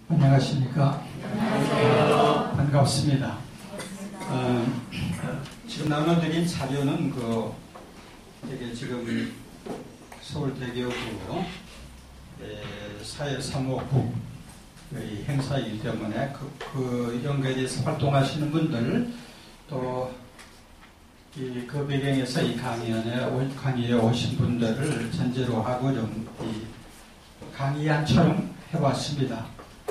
안녕하십니까. 반갑습니다. 지금 나눠드린 자료는 되게 지금 서울대교구 사회사무국 행사이기 때문에 이런 거에 대해서 활동하시는 분들 또 그 배경에서 이 강의에 오신 분들을 전제로 하고 좀 강의안처럼 해봤습니다.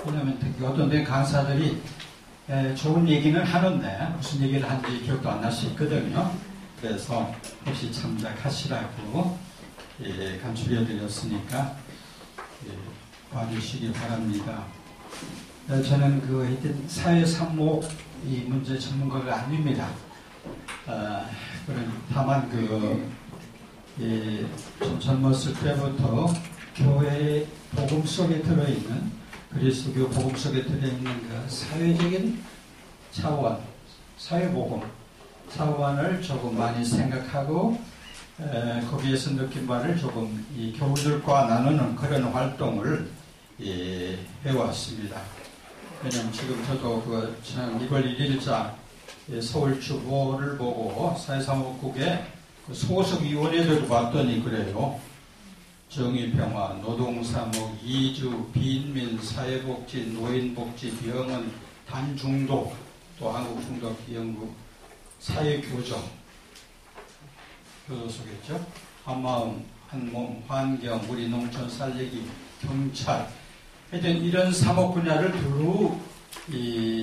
왜냐하면 특히 어떤 강사들이 좋은 얘기는 하는데 무슨 얘기를 하는지 기억도 안 날 수 있거든요. 그래서 혹시 참작하시라고 간추려드렸으니까 와주시기 바랍니다. 저는 하여튼 사회산목 이 문제 전문가가 아닙니다. 다만 좀 젊었을 때부터 교회의 복음 속에 들어있는 그리스도교 복음 속에 들어있는 그 사회적인 차원, 사회복음 차원을 조금 많이 생각하고 거기에서 느낀 바를 조금 이 교우들과 나누는 그런 활동을 해왔습니다. 왜냐하면 지금 저도 지난 2월 1일자 서울 주보를 보고 사회사무국의 소속위원회들을 봤더니 그래요. 정의평화, 노동사목, 이주, 빈민, 사회복지, 노인복지, 병원, 단중독, 또 한국중독연구, 사회교정, 교도소겠죠. 한마음, 한몸, 환경, 우리 농촌 살리기, 경찰. 하여튼 이런 사목 분야를 두루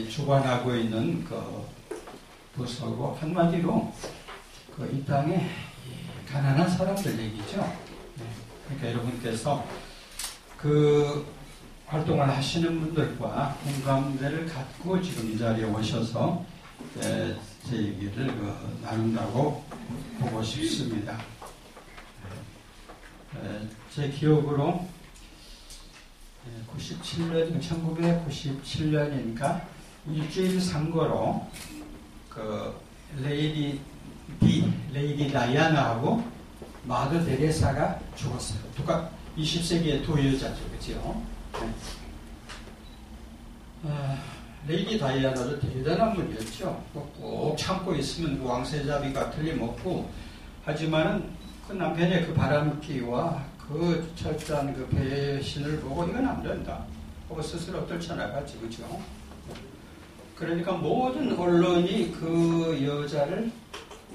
주관하고 있는 부서고 한마디로 이 땅에 가난한 사람들 얘기죠. 그러니까 여러분께서 그 활동을 하시는 분들과 공감대를 갖고 지금 이 자리에 오셔서 제 얘기를 나눈다고 보고 싶습니다. 제 기억으로 1997년이니까 일주일 선거로 레이디 다이아나하고 마더 데레사가 죽었어요. 20세기의 두 여자죠. 그죠? 레이디 다이아나도 대단한 분이었죠. 꼭 참고 있으면 왕세자비가 틀림없고, 하지만은 그 남편의 그 바람기와 그 철저한 그 배신을 보고 이건 안 된다. 하고 스스로 떨쳐나갔지. 그죠? 그러니까 모든 언론이 그 여자를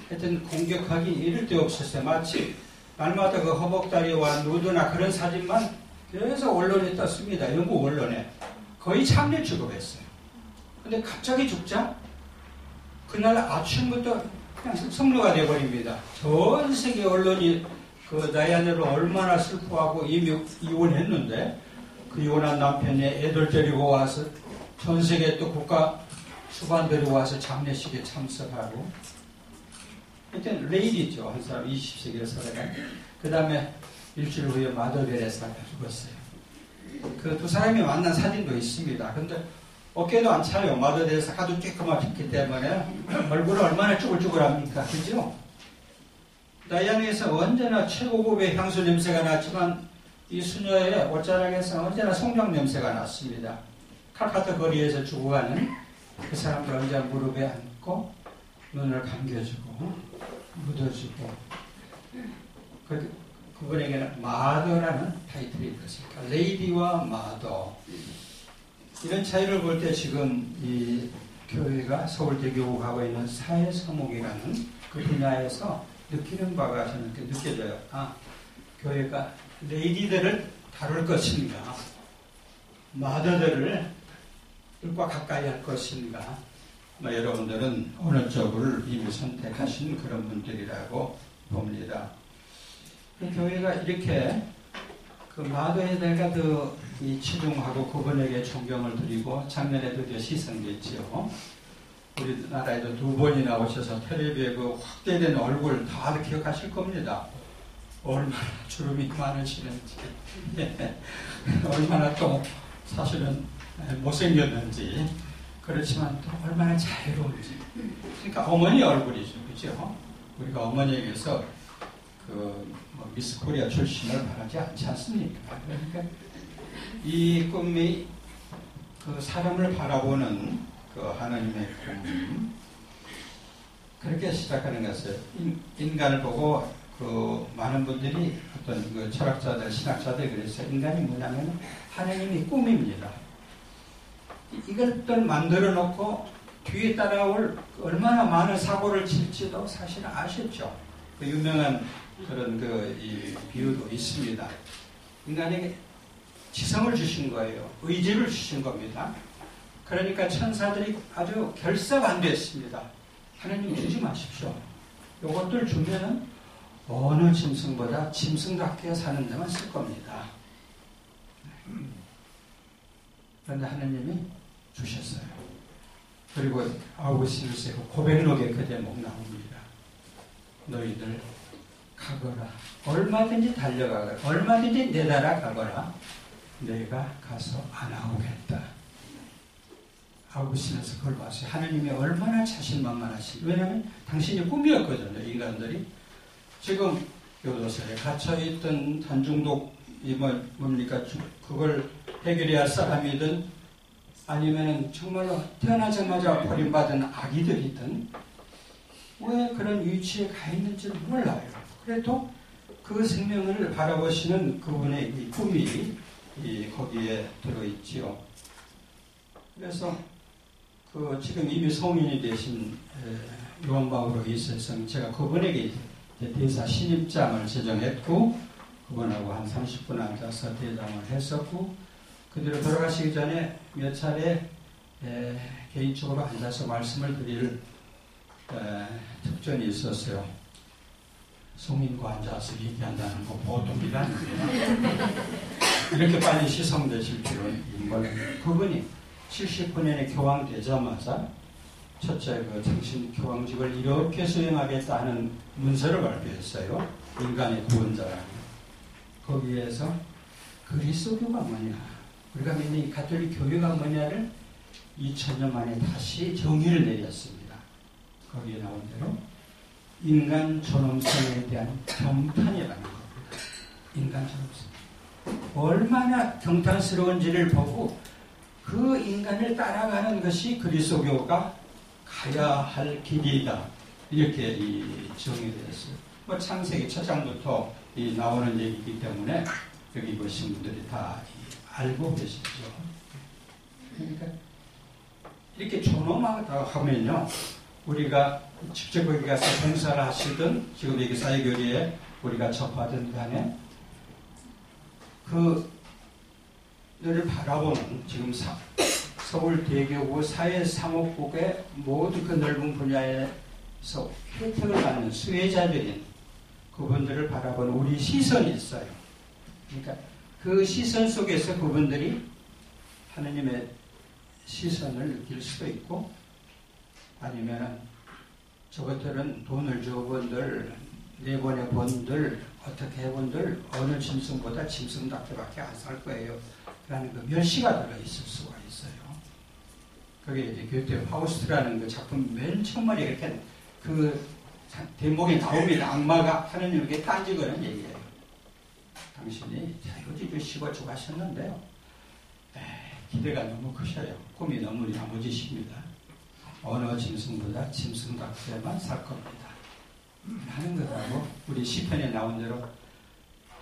하여튼 공격하기 이를 데 없었어요. 마치 날마다 그 허벅다리와 누드나 그런 사진만 계속 언론에 떴습니다. 영국 언론에. 거의 장례 취급했어요. 근데 갑자기 죽자 그날 아침부터 그냥 성로가 되어버립니다. 전 세계 언론이 그 다이아나를 얼마나 슬퍼하고 이미 이혼했는데 그 이혼한 남편이 애들 데리고 와서 전 세계 또 국가 수반 데리고 와서 장례식에 참석하고 하여튼 레이디죠. 한 사람 20세기를 살아간. 그 다음에 일주일 후에 마더 데레사가 죽었어요. 그 두 사람이 만난 사진도 있습니다. 근데 어깨도 안 차요. 마더 데레사 가도 쬐끄맣기 때문에 얼굴은 얼마나 쭈글쭈글합니까? 그죠? 다이아나에서 언제나 최고급의 향수 냄새가 났지만 이 수녀의 옷자락에서 언제나 송장 냄새가 났습니다. 칼카타 거리에서 죽어가는 그 사람들 언제 무릎에 앉고 눈을 감겨주고 묻어주고 그분에게는 마더라는 타이틀이 있었으니까 레이디와 마더 이런 차이를 볼 때 지금 이 교회가 서울대교구 하고 있는 사회사목이라는 그 분야에서 느끼는 바가 저는 이렇게 느껴져요. 교회가 레이디들을 다룰 것인가 마더들과 가까이 할 것인가 여러분들은 어느 쪽을 이미 선택하신 그런 분들이라고 봅니다. 교회가 이렇게 그 마더에 대가 치중하고 그분에게 존경을 드리고 작년에 드디어 시성됐지요. 우리나라에도 2번이나 오셔서 텔레비에 그 확대된 얼굴 다 기억하실 겁니다. 얼마나 주름이 많으시는지 얼마나 또 사실은 못생겼는지 그렇지만 또 얼마나 자유로운지. 그러니까 어머니 얼굴이죠. 그죠? 우리가 어머니에게서 미스 코리아 출신을 바라지 않지 않습니까? 그러니까 이 꿈이 그 사람을 바라보는 그 하나님의 꿈, 그렇게 시작하는 것이에요. 인간을 보고 그 많은 분들이 어떤 그 철학자들, 신학자들 그래서 인간이 뭐냐면 하나님의 꿈입니다. 이것들 만들어 놓고 뒤에 따라올 얼마나 많은 사고를 칠지도 사실은 아셨죠. 그 유명한 그런 이 비유도 있습니다. 인간에게 지성을 주신 거예요. 의지를 주신 겁니다. 그러니까 천사들이 아주 결사반대했습니다. 하나님 주지 마십시오. 요것들 주면은 어느 짐승보다 짐승답게 사는 데만 쓸 겁니다. 그런데 하나님이 주셨어요. 그리고 아우구스티누스의 고백록에 그 대목 나옵니다. 너희들 가거라. 얼마든지 달려가거라. 얼마든지 내달아 가거라. 내가 가서 안아오겠다. 아우구스티누스 그걸 봤어요. 하나님이 얼마나 자신만만하신. 왜냐하면 당신이 꿈이었거든요. 인간들이. 지금 교도소에 갇혀있던 단중독이 뭡니까? 그걸 해결해야 할 사람이든 아니면 정말로 태어나자마자 버림받은 아기들이든 왜 그런 위치에 가 있는지 몰라요. 그래도 그 생명을 바라보시는 그분의 이 꿈이 거기에 들어있지요. 그래서 지금 이미 성인이 되신 요한 바오로 2세성 제가 그분에게 대사 신입장을 제정했고 그분하고 한 30분 앉아서 대담을 했었고 그대로 돌아가시기 전에 몇 차례 개인적으로 앉아서 말씀을 드릴 특전이 있었어요. 성인과 앉아서 얘기한다는 거 보통 일 아니에요. 이렇게 빨리 시성되실 필요는 있는 그분이 79년에 교황되자마자 첫째 당신 교황직을 이렇게 수행하겠다는 문서를 발표했어요. 인간의 구원자라는. 거기에서 그리스도교가 뭐냐, 우리가 믿는 이 가톨릭 교회가 뭐냐를 2000년 만에 다시 정의를 내렸습니다. 거기에 나온 대로 인간 존엄성에 대한 경탄이라는 겁니다. 인간 존엄성. 얼마나 경탄스러운지를 보고 그 인간을 따라가는 것이 그리스도교가 가야 할 길이다. 이렇게 정의되었어요. 창세기 첫 장부터 나오는 얘기이기 때문에 여기 보신 분들이 다 알고 계시죠. 그러니까 이렇게 존엄하다 하면요, 우리가 직접 거기 가서 봉사를 하시든 지금 여기 사회교리에 우리가 접하든 간에 그들을 바라보는 지금 서울대교구 사회상업국의 모든 그 넓은 분야에서 혜택을 받는 수혜자들인 그분들을 바라보는 우리 시선이 있어요. 그러니까 그 시선 속에서 그분들이 하느님의 시선을 느낄 수도 있고 아니면 저것들은 돈을 줘본들 내보내 본들 어떻게 해본들 어느 짐승보다 짐승답게밖에 안 살 거예요 라는 그 멸시가 들어있을 수가 있어요. 그게 이제 교테 파우스트라는 그 작품 맨 처음에 이렇게 그 대목이 나옵니다. 악마가 하느님에게 딴지거는 얘기예요. 당신이 자유지 주시고 주하셨는데요. 기대가 너무 크셔요. 꿈이 너무 야무지십니다. 어느 짐승보다 짐승답게만 살 겁니다. 하는 것하고 우리 시편에 나온 대로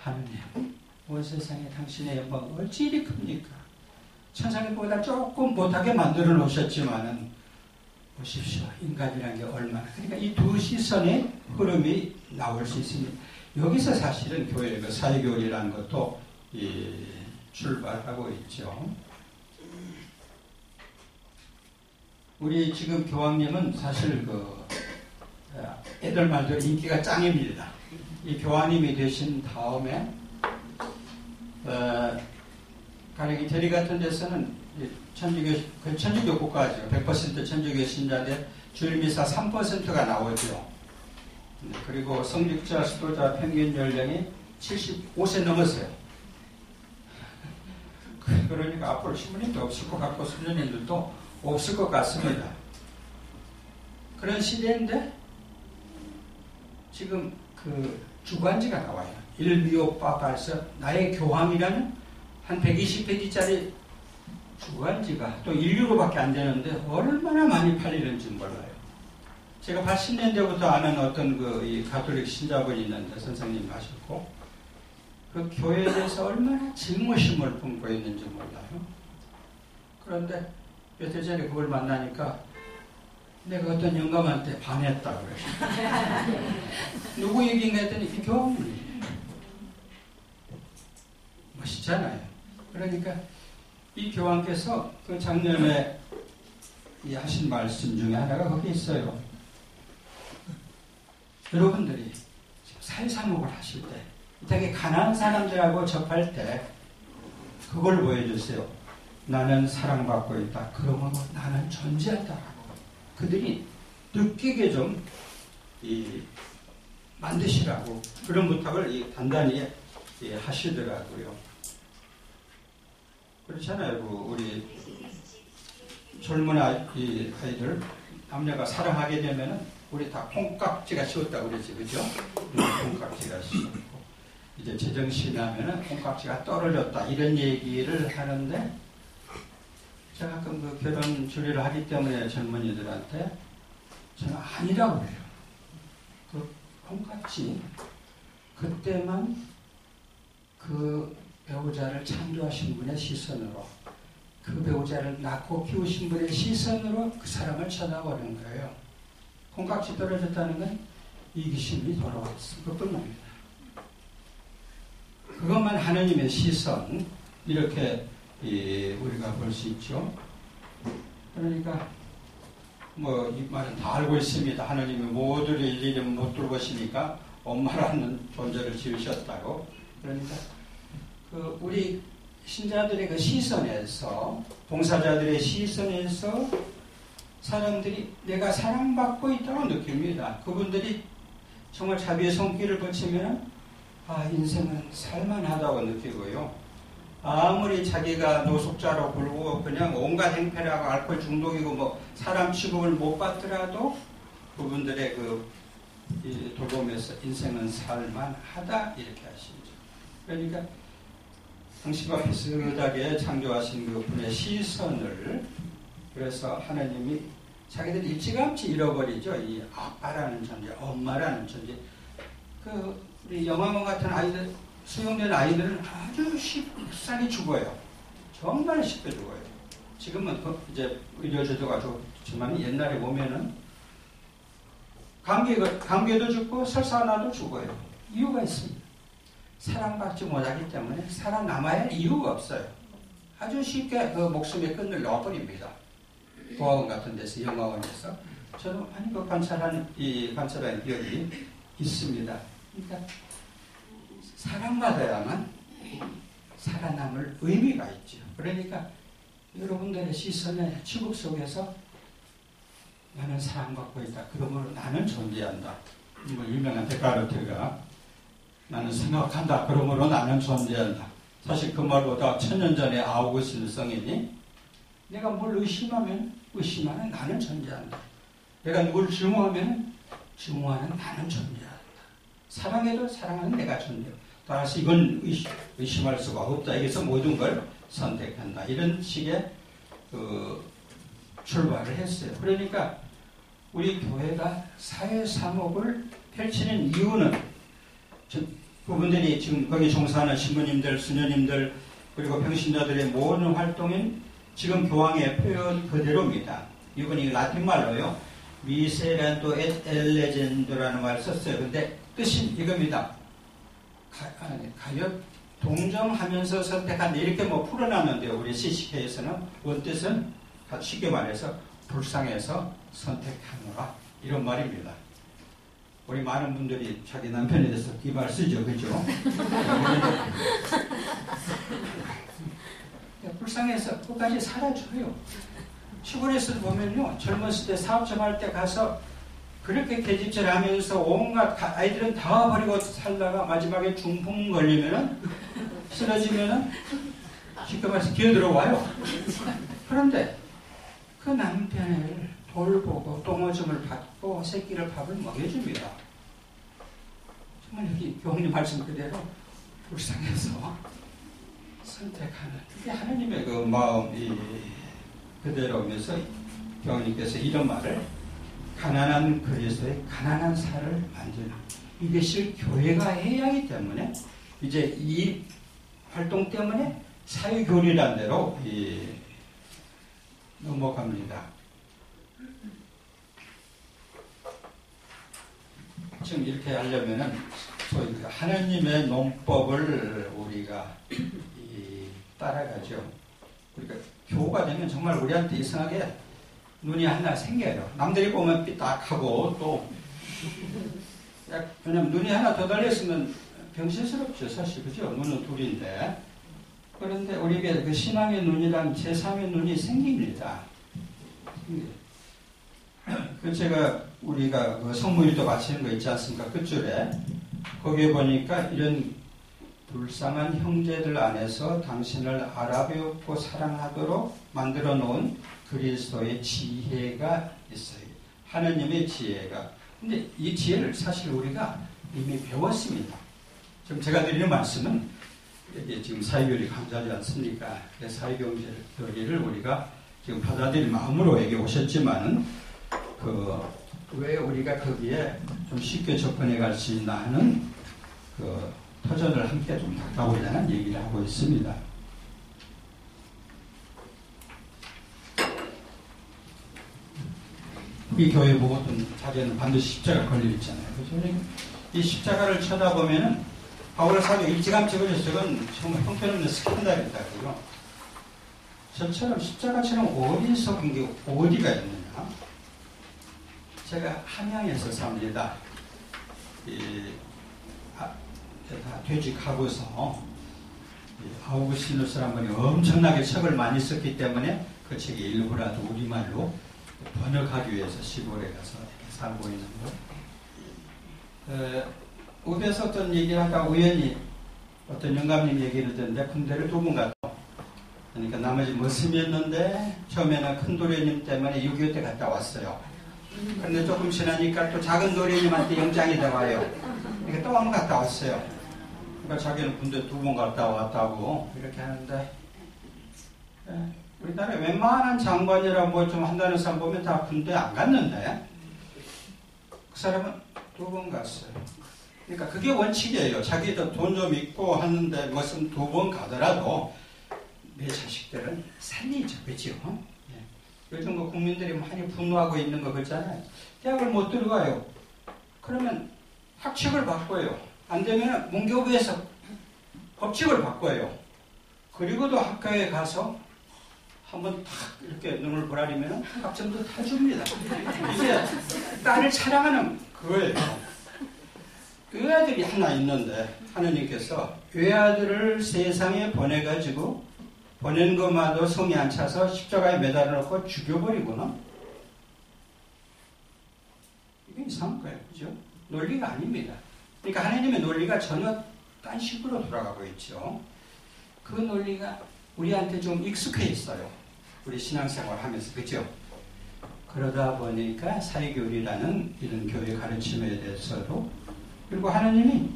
하느님 온 세상에 당신의 영광 어찌 이리 큽니까? 천상보다 조금 못하게 만들어 놓으셨지만은 보십시오. 인간이라는 게 얼마나. 그러니까 이 두 시선의 흐름이 나올 수 있습니다. 여기서 사실은 교회의 그 사회교리라는 것도 출발하고 있죠. 우리 지금 교황님은 사실 애들 말대로 인기가 짱입니다. 이 교황님이 되신 다음에 가령 이태리 같은 데서는 천주교 국가죠. 100% 천주교 신자인데 주일미사 3%가 나오죠. 그리고 성직자, 수도자 평균 연령이 75세 넘었어요. 그러니까 앞으로 신부님도 없을 것 같고 수녀님들도 없을 것 같습니다. 그런 시대인데 지금 그 주관지가 나와요. 일미오 파파에서 나의 교황이라는 한 120페이지짜리 주간지가 또 1유로밖에 안 되는데 얼마나 많이 팔리는지 몰라요. 제가 80년대부터 아는 어떤 이 가톨릭 신자분이 있는데 선생님 하셨고 그 교회에 대해서 얼마나 증오심을 품고 있는지 몰라요. 그런데 며칠 전에 그걸 만나니까 내가 어떤 영감한테 반했다고 그래요. 누구 얘기인가 했더니 이 교황이 멋있잖아요. 그러니까 이 교황께서 그 작년에 하신 말씀 중에 하나가 거기 있어요. 여러분들이 사회사목을 하실 때 되게 가난한 사람들하고 접할 때 그걸 보여주세요. 나는 사랑받고 있다. 그러므로 나는 존재한다라고 그들이 느끼게 좀 만드시라고 그런 부탁을 단단히 하시더라고요. 그렇잖아요. 우리 젊은 아이들 남녀가 사랑하게 되면은 우리 다 콩깍지가 씌웠다고 그러지, 그죠? 콩깍지가 씌웠고 이제 제정신이 하면은 콩깍지가 떨어졌다 이런 얘기를 하는데 제가 가끔 그 결혼 주례를 하기 때문에 젊은이들한테 저는 아니라고 해요. 그 콩깍지 그때만 그 배우자를 창조하신 분의 시선으로 그 배우자를 낳고 키우신 분의 시선으로 그 사람을 쳐다보는 거예요. 콩깍지 떨어졌다는 건 이기심이 돌아왔을 것뿐입니다. 그것만 하느님의 시선 이렇게 우리가 볼 수 있죠. 그러니까 이 말은 다 알고 있습니다. 하느님이 모두를 일일이 못 돌보시니까 엄마라는 존재를 지으셨다고. 그러니까 우리 신자들의 그 시선에서 봉사자들의 시선에서 사람들이 내가 사랑받고 있다고 느낍니다. 그분들이 정말 자비의 손길을 거치면 인생은 살만하다고 느끼고요. 아무리 자기가 노숙자로 굴고 그냥 온갖 행패를 하고 알코올 중독이고 사람 취급을 못 받더라도 그분들의 돌봄에서 인생은 살만하다 이렇게 하시죠. 그러니까 당신과 비슷하게 창조하신 그 분의 시선을 그래서 하나님이 자기들이 일찌감치 잃어버리죠. 이 아빠라는 존재, 엄마라는 존재. 우리 영화관 같은 아이들, 수용된 아이들은 아주 쉽사리 죽어요. 정말 쉽게 죽어요. 지금은 이제 의료제도가 좋지만 옛날에 보면은 감기도 죽고 설사나도 죽어요. 이유가 있습니다. 사랑받지 못하기 때문에 살아남아야 할 이유가 없어요. 아주 쉽게 그 목숨의 끈을 넣어버립니다. 보아원 같은 데서, 영화관에서. 저도 많이 관찰하는 기억이 있습니다. 그러니까 사랑받아야만 살아남을 의미가 있죠. 그러니까 여러분들의 시선의 취급 속에서 나는 사랑받고 있다. 그러므로 나는 존재한다. 유명한 데카르트가 나는 생각한다. 그러므로 나는 존재한다. 사실 그 말보다 1000년 전에 아우구스틴 성인이 내가 뭘 의심하면 의심하는 나는 존재한다. 내가 누굴 증오하면 증오하는 나는 존재한다. 사랑해도 사랑하는 내가 존재한다. 따라서 이건 의심할 수가 없다. 여기서 모든 걸 선택한다. 이런 식의 출발을 했어요. 그러니까 우리 교회가 사회사목을 펼치는 이유는 그분들이 지금 거기 종사하는 신부님들, 수녀님들 그리고 평신자들의 모든 활동인 지금 교황의 표현 그대로입니다. 이분이 라틴 말로요. 미세란도 엣 엘레젠도라는 말을 썼어요. 근데 뜻은 이겁니다. 가요 동정하면서 선택한다. 이렇게 풀어놨는데요. 우리 CCK에서는 원뜻은 쉽게 말해서 불쌍해서 선택하노라. 이런 말입니다. 우리 많은 분들이 자기 남편에 대해서 이 말 쓰죠. 그죠? 불쌍해서 끝까지 살아줘요. 시골에서 보면요. 젊었을 때 사업점 할 때 가서 그렇게 계집질 하면서 온갖 아이들은 다 버리고 살다가 마지막에 중풍 걸리면은 쓰러지면은 쉽게 말해서 기어들어와요. 그런데 그 남편을 돌보고 똥오줌을 받고 새끼를 밥을 먹여줍니다. 정말 여기 교황님 말씀 그대로 불쌍해서 선택하는 그게 하나님의 그 마음이 그대로면서 교우님께서 이런 말을 가난한 그리스도의 가난한 살을 만드는 이것을 교회가 해야 하기 때문에 이제 이 활동 때문에 사회교리란 대로 넘어갑니다. 지금 이렇게 하려면은 소위 하나님의 논법을 우리가 따라가죠. 그러니까 교우가 되면 정말 우리한테 이상하게 눈이 하나 생겨요. 남들이 보면 삐딱하고 또 왜냐면 눈이 하나 더 달렸으면 병신스럽죠. 사실 그죠? 눈은 둘인데 그런데 우리에게 그 신앙의 눈이랑 제3의 눈이 생깁니다. 그 제가 우리가 그 성모일도 바치는 거 있지 않습니까? 끝줄에 거기에 보니까 이런 불쌍한 형제들 안에서 당신을 알아배웠고 사랑하도록 만들어 놓은 그리스도의 지혜가 있어요. 하나님의 지혜가. 근데 이 지혜를 사실 우리가 이미 배웠습니다. 지금 제가 드리는 말씀은 이게 지금 사회교리 강좌지 않습니까? 사회교리를 우리가 지금 받아들일 마음으로 여기 오셨지만은 왜 우리가 거기에 좀 쉽게 접근해 갈 수 있나 하는 그 터전을 함께 좀 닦아보자는 얘기를 하고 있습니다. 이 교회 모든 자리에는 반드시 십자가 걸려 있잖아요. 그래서 이 십자가를 쳐다보면은 바울 사도 일찌감치 그래서 저건 정말 형편없는 스캔들이다. 그죠? 저처럼 십자가처럼 어디서 본 게 어디가 있느냐? 제가 함양에서 삽니다. 퇴직하고서 아우구스티누스라는 분이 엄청나게 책을 많이 썼기 때문에 그 책이 일부라도 우리말로 번역하기 위해서 시골에 가서 이렇게 살고 있는 거. 우대에서 어떤 얘기를 하다가 우연히 어떤 영감님 얘기를 듣는데 군대를 2번 갔다. 그러니까 나머지 머슴이었는데 처음에는 큰 도련님 때문에 6.25 때 갔다 왔어요. 그런데 조금 지나니까 또 작은 도련님한테 영장이 들어와요. 그러니까 또 한 번 갔다 왔어요. 그러니까 자기는 군대 2번 갔다 왔다고 이렇게 하는데 우리나라에 웬만한 장관이라 뭐 좀 한다는 사람 보면 다 군대 안 갔는데 그 사람은 2번 갔어요. 그러니까 그게 원칙이에요. 자기도 돈 좀 있고 하는데 무슨 2번 가더라도 내 자식들은 살리죠. 그죠? 요즘 뭐 국민들이 많이 분노하고 있는 거 그렇잖아요. 대학을 못 들어가요. 그러면 학칙을 바꿔요. 안 되면 문교부에서 법칙을 바꿔요. 그리고도 학교에 가서 한번 탁 이렇게 눈을 보라리면 학점도 타줍니다. 이게 딸을 사랑하는 그거예요. 외아들이 하나 있는데 하느님께서 외아들을 세상에 보내가지고 보낸 것마도 성이 안 차서 십자가에 매달아 놓고 죽여버리고는 이게 이상한 거예요. 그죠? 논리가 아닙니다. 그러니까 하나님의 논리가 전혀 딴 식으로 돌아가고 있죠. 그 논리가 우리한테 좀 익숙해 있어요. 우리 신앙생활 하면서. 그죠? 그러다 보니까 사회교리라는 이런 교회 가르침에 대해서도 그리고 하나님이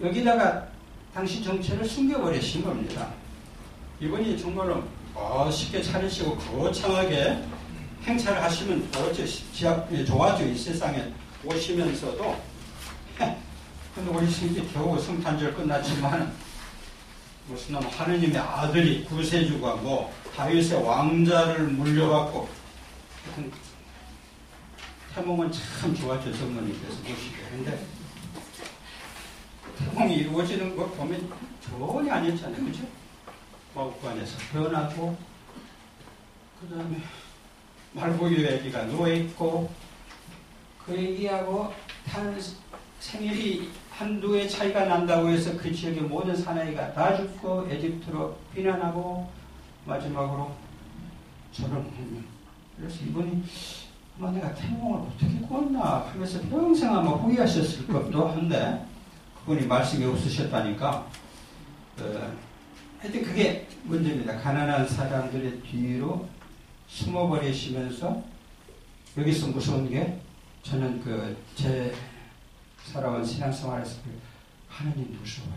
여기다가 당시 정체를 숨겨버리신 겁니다. 이분이 정말로 쉽게 차리시고 거창하게 행차를 하시면 좋아져 이 세상에 오시면서도 근데 우리 신기 겨우 성탄절 끝났지만 무슨 하느님의 아들이 구세주가 뭐 다윗의 왕자를 물려받고 태몽은 참 좋았죠. 성모님께서 보시기에. 근데 태몽이 이루어지는 걸 보면 전혀 아니었잖아요. 그죠? 마구간에서 태어나고 그 다음에 말보유 애기가 누워있고 그 애기하고 생일이 한두 해 차이가 난다고 해서 그 지역의 모든 사나이가 다 죽고 에집트로 피난하고 마지막으로 저런 그래서 이분이 아마 내가 태몽을 어떻게 꿨나 하면서 평생 아마 후회하셨을 것도 한데 그분이 말씀이 없으셨다니까 하여튼 그게 문제입니다. 가난한 사람들의 뒤로 숨어버리시면서 여기서 무서운 게 저는 제 살아온 신앙생활에서 하나님 무서워요.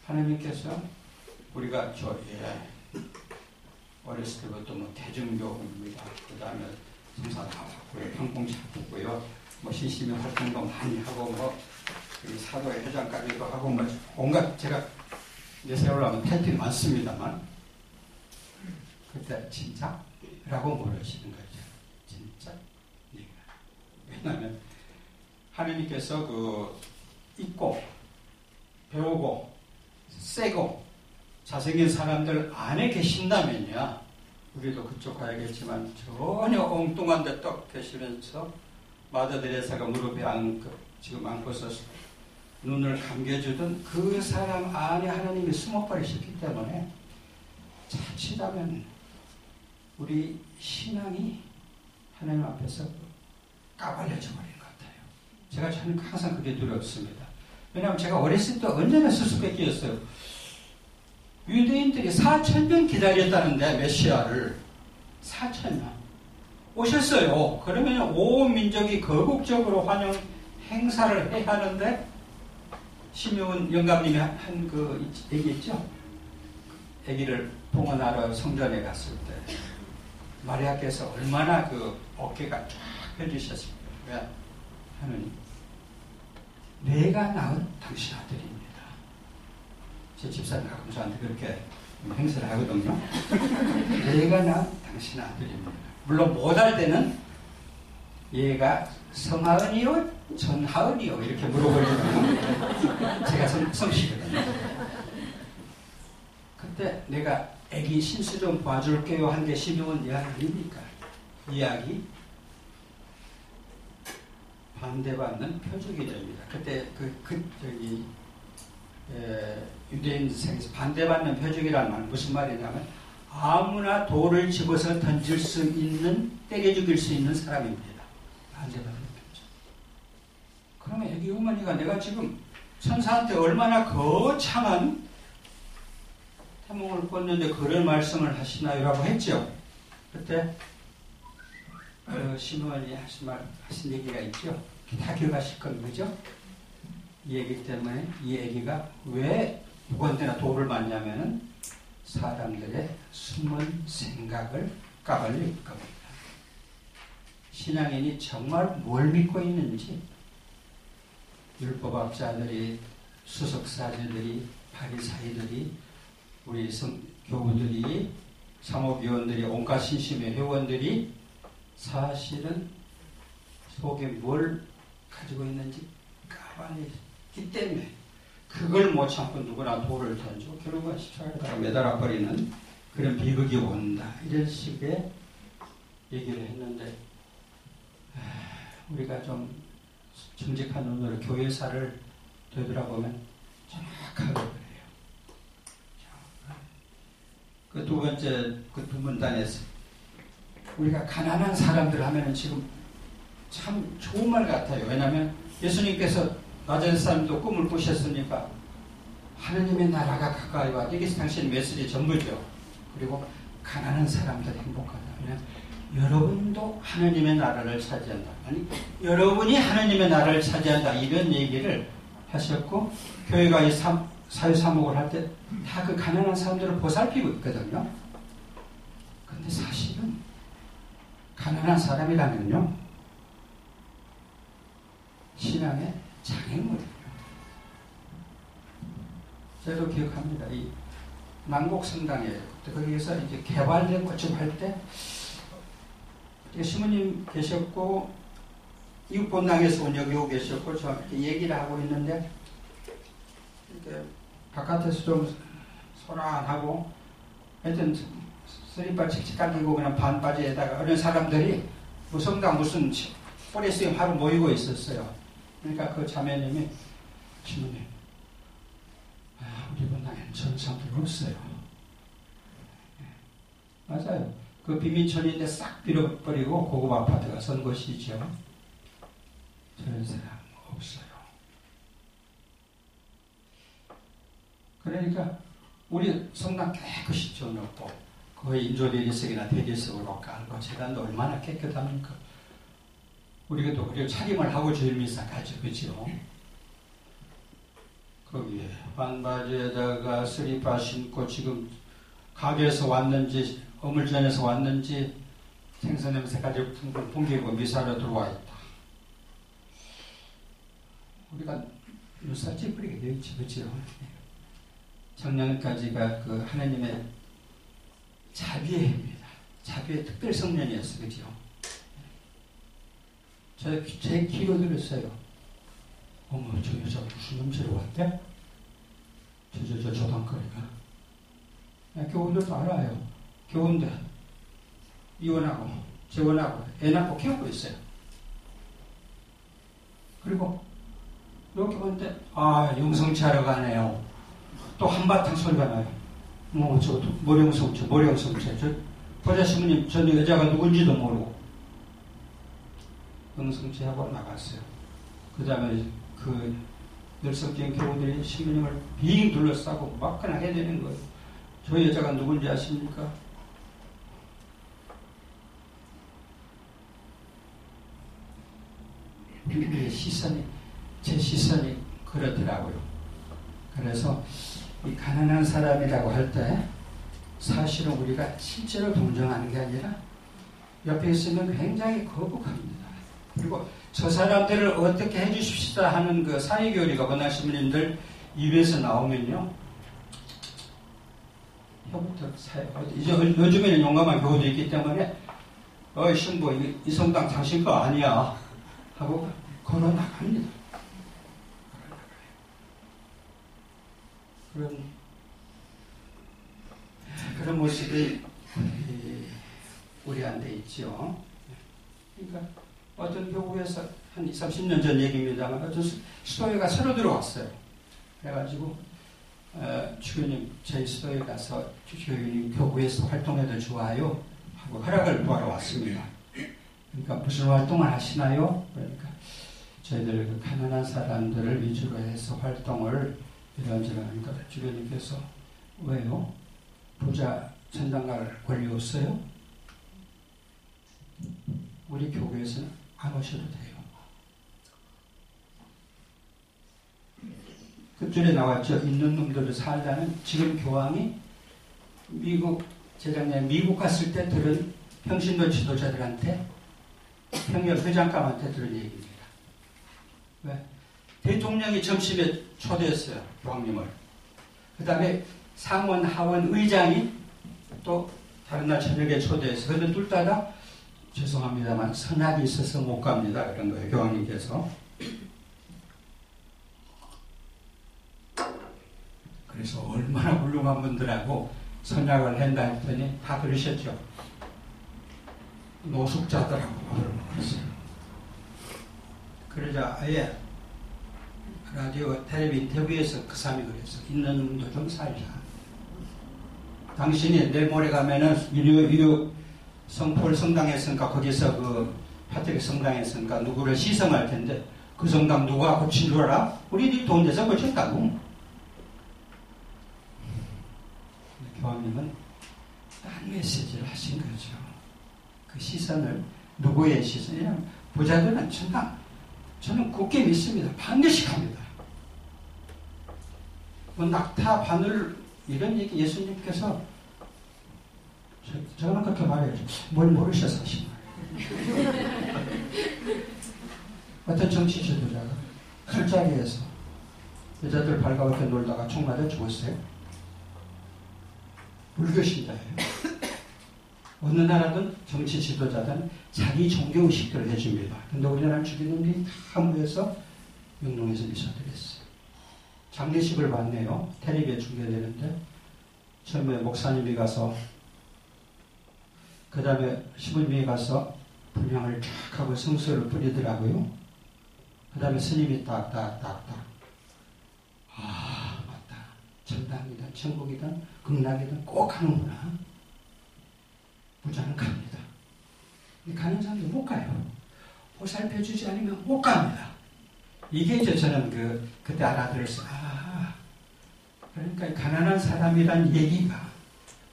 하나님께서 우리가 어렸을 때부터 뭐 대중교입니다. 그 다음에 성사 다 받고요, 평공차 받고요, 뭐 시시미 활동도 많이 하고 뭐 사도의 회장까지도 하고 뭐 온갖 제가 내세우려면 타이틀이 많습니다만 그때 진짜? 라고 물으시는 거죠. 진짜? 네. 왜냐하면 하나님께서 있고 배우고 세고 잘생긴 사람들 안에 계신다면요, 우리도 그쪽 가야겠지만 전혀 엉뚱한 데 떡 계시면서 마더 데레사가 무릎에 지금 안고서 눈을 감겨주던 그 사람 안에 하나님이 숨어버리셨기 때문에 자칫하면 우리 신앙이 하나님 앞에서 까발려져 버린 것 같아요. 저는 항상 그게 두렵습니다. 왜냐하면 제가 어렸을 때 언제나 수수께끼였어요. 유대인들이 4,000년 기다렸다는데 메시아를 4,000년 오셨어요. 그러면 온 민족이 거국적으로 환영 행사를 해야 하는데, 심효은 영감님이 한 그 얘기 있죠? 아기를 봉헌하러 성전에 갔을 때 마리아께서 얼마나 그 어깨가 쫙 펴주셨습니까? 왜? 하느님, 내가 낳은 당신 아들입니다. 제 집사님 가끔 저한테 그렇게 행세를 하거든요. 내가 낳은 당신 아들입니다. 물론 못할 때는 얘가 성하은이요? 전하은이요? 이렇게 물어보거든요. 제가 성씨거든요. 그때 내가 애기 신수 좀 봐줄게요 한 게 심효은 이야기 아닙니까? 이야기 반대받는 표적이 됩니다. 그때 유대인 생에서 반대받는 표적이라는 말은 무슨 말이냐면 아무나 돌을 집어서 던질 수 있는, 때려 죽일 수 있는 사람입니다. 반대받는 표적. 그러면 애기 어머니가 내가 지금 천사한테 얼마나 거창한 태몽을 꿨는데 그런 말씀을 하시나요? 라고 했죠. 그때 심원이 하신 얘기가 있죠. 다 기억하실 겁니다. 그죠? 이 얘기 때문에 이 얘기가 왜 누구한테나 도를 맞냐면은 사람들의 숨은 생각을 까발릴 겁니다. 신앙인이 정말 뭘 믿고 있는지, 율법학자들이, 수석사제들이, 바리사이들이, 우리 교우들이, 사목위원들이, 온갖 신심의 회원들이 사실은 속에 뭘 가지고 있는지 까발리기 때문에 그걸 못 참고 누구나 돌을 던져 결국은 십자가에다가 매달아 버리는 그런 비극이 온다. 이런 식의 얘기를 했는데, 우리가 좀 정직한 눈으로 교회사를 되돌아보면 정확하게 그래요. 그 두 번째, 그 두 문단에서 우리가 가난한 사람들 하면은 지금 참 좋은 말 같아요. 왜냐하면 예수님께서 나자렛 사람도 꿈을 꾸셨으니까 하느님의 나라가 가까이 와. 이게 당신 메시지 전부죠. 그리고 가난한 사람들 행복하다. 그냥 여러분도 하느님의 나라를 차지한다. 아니, 여러분이 하느님의 나라를 차지한다. 이런 얘기를 하셨고, 교회가 이 사회사목을 할 때 다 그 가난한 사람들을 보살피고 있거든요. 근데 사실은 가난한 사람이라면요, 신앙의 장애물이에요. 저도 기억합니다. 이 남곡성당에 거기에서 이제 개발된 것 좀 할 때 시모님 계셨고 이웃본당에서 온 여기 오고 계셨고 저 이렇게 얘기를 하고 있는데 이렇게 바깥에서 좀 소란하고 하여튼 쓰리발 칙칙 깔리고 그냥 반바지에다가 어린 사람들이 성당 무슨 포레스에 하루 모이고 있었어요. 그러니까 그 자매님이 시모님, 우리 본당에는 저런 사람들 없어요. 맞아요. 그 비민촌인데 싹 빌어버리고 고급 아파트가 선 곳이죠. 저런 사람 없어요. 그러니까 우리 성당 깨끗이 지어놓고 거의 인조대리석이나 대리석으로 깔고 재단도 얼마나 깨끗합니까? 우리가 또 그리고 차림을 하고 주일미사 가죠. 그죠? 거기에 반바지에다가 쓰리빠 신고 지금 가게에서 왔는지 어물전에서 왔는지 생선 냄새까지 퉁퉁 풍기고 미사로 들어와 있다. 우리가 눈살 찌푸리게 되어 있지, 그렇죠? 작년까지가 그 하나님의 자비입니다. 자비의 특별 성년이었어요, 그렇죠? 제 귀로 들었어요. 어머, 저 여자가 무슨 냄새로 왔대? 저 조당거리가. 교우들도 알아요. 교우인데 이혼하고 재혼하고 애 낳고 키우고 있어요. 그리고 이렇게 보는데 영성치하러 가네요. 또 한바탕 소리가 나요. 저 모령성체. 저 보자시모님, 저 여자가 누군지도 모르고 영성치하고 나갔어요. 그 다음에 그 열성적인 교우들이 신부님을 빙 둘러싸고 막근하게 되는 거예요. 저 여자가 누군지 아십니까? 우리의 시선이, 제 시선이 그렇더라고요. 그래서 이 가난한 사람이라고 할 때 사실은 우리가 실제로 동정하는 게 아니라 옆에 있으면 굉장히 거북합니다. 그리고 저 사람들을 어떻게 해주십시다 하는 그 사회교리가 원하시는 분들 입에서 나오면요, 혀부터 이제 요즘에는 용감한 교우도 있기 때문에 신부 이 성당 당신 거 아니야 하고 걸어 나갑니다. 그런 모습이 우리한테 있죠. 그러니까 어떤 교구에서 한 20, 30년 전 얘기입니다만 어떤 수도회가 새로 들어왔어요. 그래가지고 주교님, 저희 수도회 가서 주교님 교구에서 활동해도 좋아요 하고 허락을 구하러 왔습니다. 그러니까 무슨 활동을 하시나요? 그러니까 저희들 그 가난한 사람들을 위주로 해서 활동을 이런저런 하니까 주교님께서 왜요? 부자 전당 갈 권리 없어요? 우리 교회에서는 안 오셔도 돼요. 끝줄에 나왔죠. 있는 놈들을 살다는 지금 교황이 재작년에 미국 갔을 때 들은 평신도 지도자들한테 평양 회장감한테 들은 얘기입니다. 왜? 대통령이 점심에 초대했어요. 교황님을. 그 다음에 상원, 하원 의장이 또 다른 날 저녁에 초대했어요. 그런데 둘 다 죄송합니다만 선약이 있어서 못 갑니다. 그런 거예요. 교황님께서. 그래서 얼마나 훌륭한 분들하고 선약을 한다 했더니 다 그러셨죠. 노숙자들하고 그랬어요. 그러자 아예 라디오 텔레비 인터뷰에서 그 사람이 그랬어. 있는 놈도 좀 살자. 당신이 내일 모레 가면은 유료 성폴 성당에 있으니까 거기서 그 파트릭 성당에 있으니까 누구를 시성할 텐데 그 성당 누가 고친 줄 알아? 우리들이 돈 내서 고쳤다고. 교황님은 딴 메시지를 하신 거죠. 그 시선을 누구의 시선이냐? 부자들은 저는 굳게 믿습니다. 반드시 갑니다. 뭐 낙타, 바늘 이런 얘기 예수님께서 저는 그렇게 말해요. 뭘 모르셔서 하신 말이에요. 어떤 정치 지도자가 술자리에서 여자들 발가벗겨 놀다가 총 맞아 죽었어요. 불교 신자예요. 어느 나라든 정치 지도자든 자기 종교의식들을 해줍니다. 근데 우리나라는 주기님들이 다 모여서 명동에서 미사드렸어요. 장례식을 봤네요. 텔레비에 중계되는데 처음에 목사님이 가서 그 다음에 시부님이 가서 분향을 쫙 하고 성수를 뿌리더라고요. 그 다음에 스님이 딱딱딱딱 맞다. 천당이든 천국이든 극락이든 꼭 하는구나. 부자는 갑니다. 가는 사람들 못 가요. 보살펴주지 않으면 못 갑니다. 이게 이제 저는 그때 알아들었어요. 그러니까 가난한 사람이란 얘기가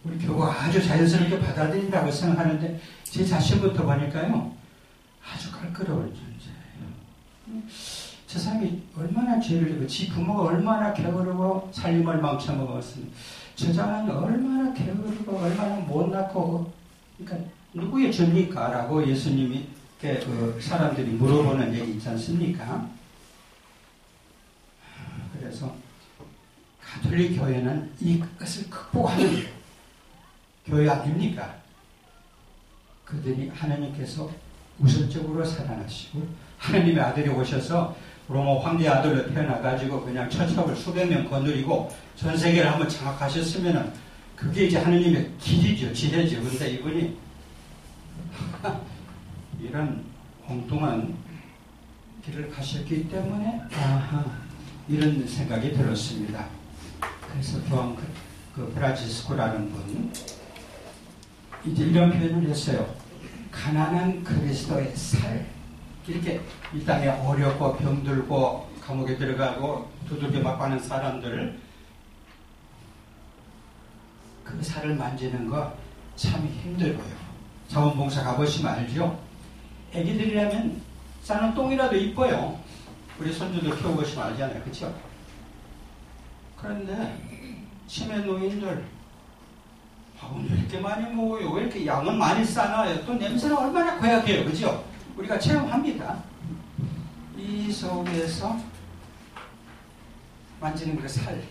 우리 교우가 아주 자연스럽게 받아들인다고 생각하는데 제 자신부터 보니까요. 아주 깔끄러운 존재예요. 저 사람이 얼마나 죄를 지고 지 부모가 얼마나 게으르고 살림을 망쳐먹었으니 저자는 얼마나 게으르고 얼마나 못났고 그러니까 누구의 죄입니까? 라고 예수님이 그 사람들이 물어보는 얘기 있지 않습니까? 그래서 가톨릭 교회는 이것을 극복하는 교회 아닙니까? 그들이 하나님께서 우선적으로 사랑하시고 하나님의 아들이 오셔서 로마 황제 아들로 태어나가지고 그냥 천척을 수백 명 거느리고 전 세계를 한번 장악하셨으면은 그게 이제 하나님의 길이죠, 지혜죠. 근데 이분이 이런 엉뚱한 길을 가셨기 때문에 이런 생각이 들었습니다. 그래서 교황 그 프란치스코라는 분 이제 이런 표현을 했어요. 가난한 그리스도의 살. 이렇게 이 땅에 어렵고 병들고 감옥에 들어가고 두들겨 맞고 하는 사람들을 그 살을 만지는 거 참 힘들어요. 자원봉사 가보시면 알죠? 애기들이라면 싸는 똥이라도 이뻐요. 우리 손주들 키워보시면 알잖아요. 그렇죠? 그런데 치매 노인들 왜 이렇게 많이 먹어요? 왜 이렇게 양은 많이 싸나요? 또 냄새는 얼마나 고약해요. 그죠? 우리가 체험합니다. 이 속에서 만지는 그 살.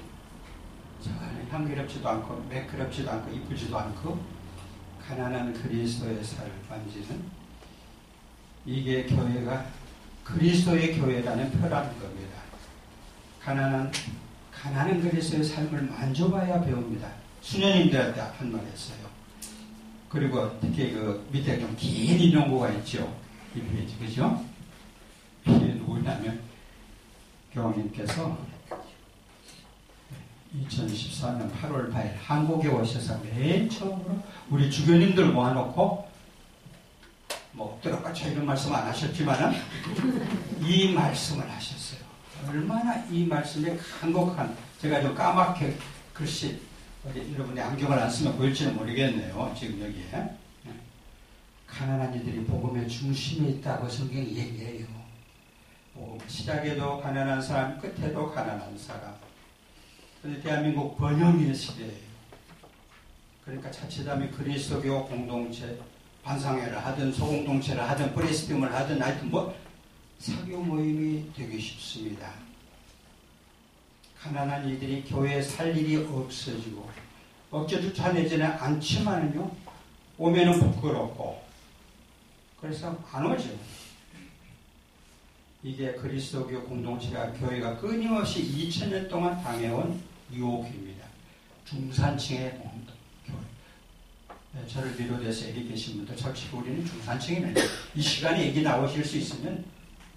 향기롭지도 않고 매끄럽지도 않고 이쁘지도 않고 가난한 그리스도의 살을 만지는 이게 교회가 그리스도의 교회라는 표라는 겁니다. 가난한 그리스도의 삶을 만져봐야 배웁니다. 수녀님들한테 한 말 했어요. 그리고 특히 그 밑에 좀 긴 인용구가 있죠. 이 페이지, 그죠? 이게 누구냐면 교황님께서 2014년 8월 8일 한국에 오셔서 맨 처음으로 우리 주교님들 모아놓고 뭐 엎드려 뻗쳐 이런 말씀 안 하셨지만은 이 말씀을 하셨어요. 얼마나 이 말씀이 간곡한, 제가 좀 까맣게 글씨 여러분이 안경을 안 쓰면 보일지는 모르겠네요. 지금 여기에 가난한 이들이 복음의 중심에 있다고 성경이 얘기해요. 시작에도 가난한 사람, 끝에도 가난한 사람. 그런데 대한민국 번영의 시대예요. 그러니까 자칫하면 그리스도교 공동체, 반상회를 하든 소공동체를 하든 프레스팀을 하든 하여튼 사교 모임이 되기 쉽습니다. 가난한 이들이 교회에 살 일이 없어지고 억지로 쫓아내지는 않지만요, 오면은 부끄럽고 그래서 안 오죠. 이게 그리스도교 공동체가 교회가 끊임없이 2000년 동안 당해온 유혹입니다. 중산층의 교회. 저를 비롯해서 여기 계신 분들 솔직히 우리는 중산층이네. 이 시간에 여기 나오실 수 있으면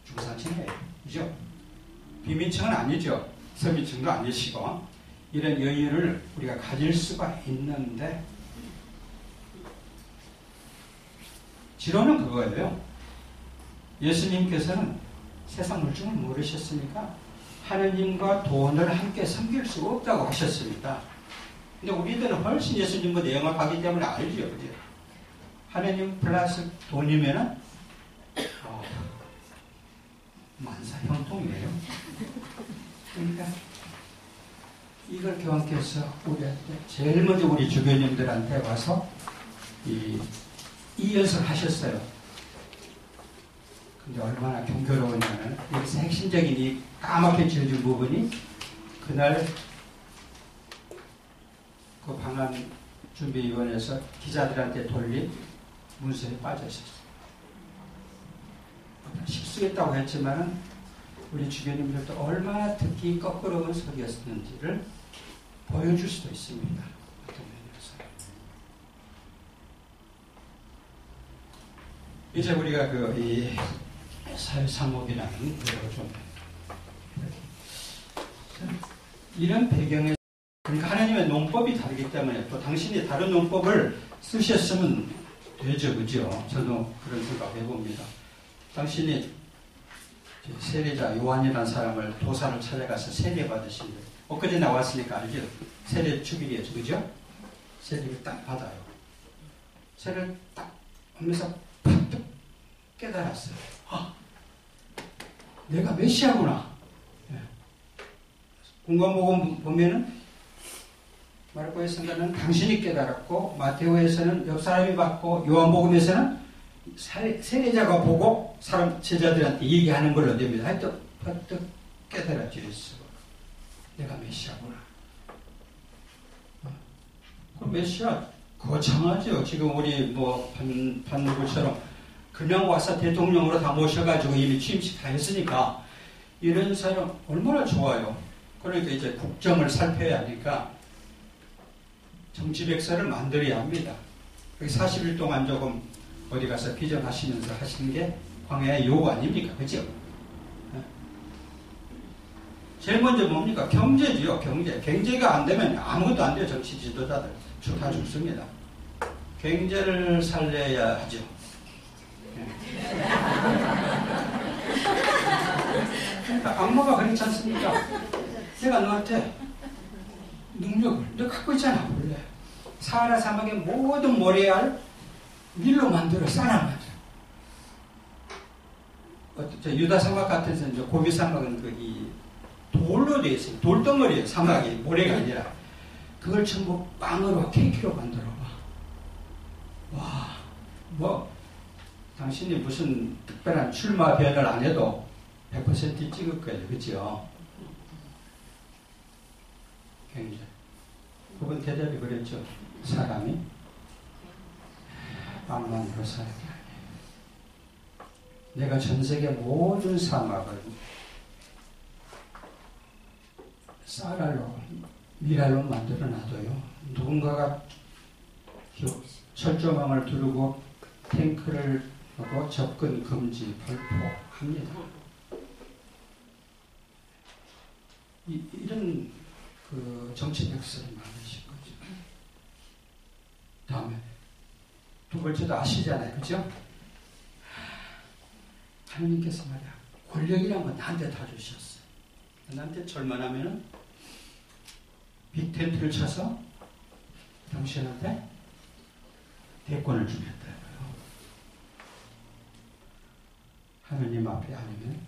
중산층이에요. 그죠? 비민층은 아니죠. 서민층도 아니시고 이런 여유를 우리가 가질 수가 있는데 지론은 그거예요. 예수님께서는 세상 물정을 모르셨으니까 하느님과 돈을 함께 섬길 수가 없다고 하셨습니다. 근데 우리들은 훨씬 예수님보다 영업하기 때문에 알죠. 그죠? 하느님 플러스 돈이면은 만사형통이에요. 그러니까 이걸 교황께서 우리한테 제일 먼저 우리 주교님들한테 와서 이 연습을 하셨어요. 근데 얼마나 경교로우냐면 여기서 핵심적인 이 까맣게 지어진 부분이 그날 그 방한준비위원회에서 기자들한테 돌린 문서에 빠져 있었어요. 실수했다고 했지만은 우리 주교님들도 얼마나 듣기 거꾸로운 소리였는지를 보여줄 수도 있습니다. 어떤 면에서. 이제 우리가 이 사회상목이라는 거를 좀 이런 배경에 그러니까 하나님의 논법이 다르기 때문에 또 당신이 다른 논법을 쓰셨으면 되죠, 그죠? 저도 그런 생각 해봅니다. 당신이 세례자 요한이라는 사람을 도사를 찾아가서 세례 받으신 거예요. 엊그제 나왔으니까 알죠? 세례 축일이었죠, 그죠? 세례를 딱 받아요. 세례를 딱 하면서 팍 깨달았어요. 내가 메시아구나. 공관복음 보면은 마르코에서는 당신이 깨달았고, 마테오에서는 옆 사람이 받고, 요한복음에서는 세례자가 보고 사람 제자들한테 얘기하는 걸로 됩니다. 하여튼 퍼뜩 깨달아지렸어. 내가 메시아구나. 그 메시아 거창하죠. 지금 우리 뭐 반누구처럼 그냥 와서 대통령으로 다 모셔가지고 이미 취임식 다 했으니까 이런 사람 얼마나 좋아요. 그러니까 이제 국정을 살펴야 하니까 정치백서를 만들어야 합니다. 40일 동안 조금 어디 가서 비전하시면서 하시는 게 광야의 요구 아닙니까? 그죠? 제일 먼저 뭡니까? 경제지요. 경제가 안 되면 아무것도 안 돼요. 정치 지도자들. 다 죽습니다. 경제를 살려야 하죠. 그러니까 악마가 그렇지 않습니까? 내가 너한테 능력을 너 갖고 있잖아. 원래 사하라 사막의 모든 모래알 밀로 만들어 쌓아놔. 유다 사막 같은 데는 이제 고비 사막은 이 돌로 되어 있어요. 돌덩어리예요. 사막이 모래가 아니라 그걸 전부 빵으로 케이크로 만들어 봐. 와, 뭐 당신이 무슨 특별한 출마 변을 안 해도 100% 찍을 거예요. 그렇죠? 굉장히. 그분 대답이 그랬죠. 사람이 빵만으로 사는 게 아니에요. 내가 전 세계 모든 사막을 쌀알로 미랄로 만들어 놔둬요. 누군가가 철조망을 두르고 탱크를 하고 접근 금지 발표합니다. 이런 그 정치 백설이 많으신 거죠. 다음에 두 번째도 아시잖아요. 그죠? 하느님께서 말이야 권력이란 건 나한테 다 주셨어요. 나한테 절만하면은 빅 텐트를 쳐서 당신한테 대권을 주겠다고요. 하느님 앞에 아니면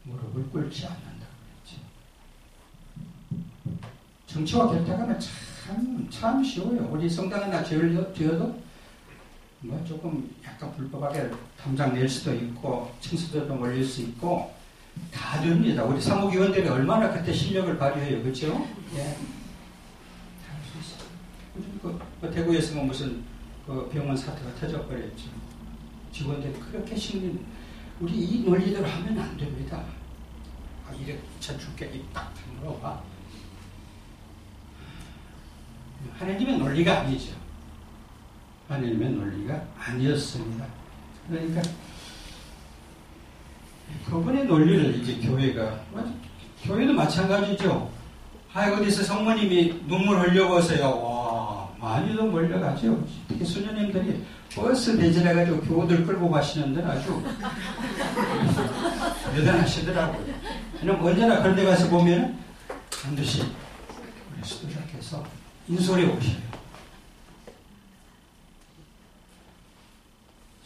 무릎을 꿇지 않는다고 그랬죠. 정치와 결탁하면 참 쉬워요. 우리 성당 하나 지어도 뭐 조금 약간 불법하게 담장 낼 수도 있고 층수도도 몰릴 수 있고 다 됩니다. 우리 사무위원들이 얼마나 그때 실력을 발휘해요. 그렇죠? 예. 그 대구에서 무슨 그 병원 사태가 터져버렸죠. 직원들이 그렇게 신경, 우리 이 논리대로 하면 안 됩니다. 이렇게 저축게 입딱 물어봐. 하나님의 논리가 아니죠. 하나님의 논리가 아니었습니다. 그러니까 그분의 논리를 이제 교회도 마찬가지죠. 어디서 성모님이 눈물 흘려보세요. 와, 많이도 몰려가죠. 특히 수녀님들이 버스 대절해가지고 교우들 끌고 가시는 데는 아주 대단하시더라고요. 왜냐면 언제나 그런 데 가서 보면 반드시 우리 수도자께서 인솔해 오셔요.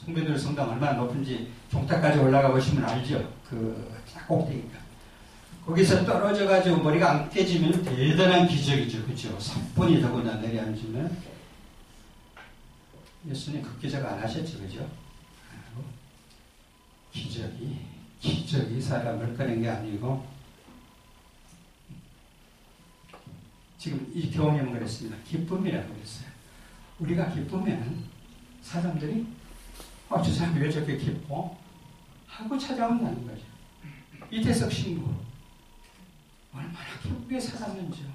성배들 성당 얼마나 높은지 종탑까지 올라가 보시면 알죠. 그 꼭대기가. 거기서 떨어져가지고 머리가 안 깨지면 대단한 기적이죠. 그죠? 3분이 더구나 내려앉으면. 예수님 그 기적 안 하셨죠. 그죠? 기적이 사람을 끄는 게 아니고, 지금 이 교훈에는 그랬습니다. 기쁨이라고 그랬어요. 우리가 기쁘면 사람들이 저 사람이 왜 저렇게 기뻐? 하고 찾아온다는 거죠. 이태석 신부 얼마나 기쁘게 살았는지요.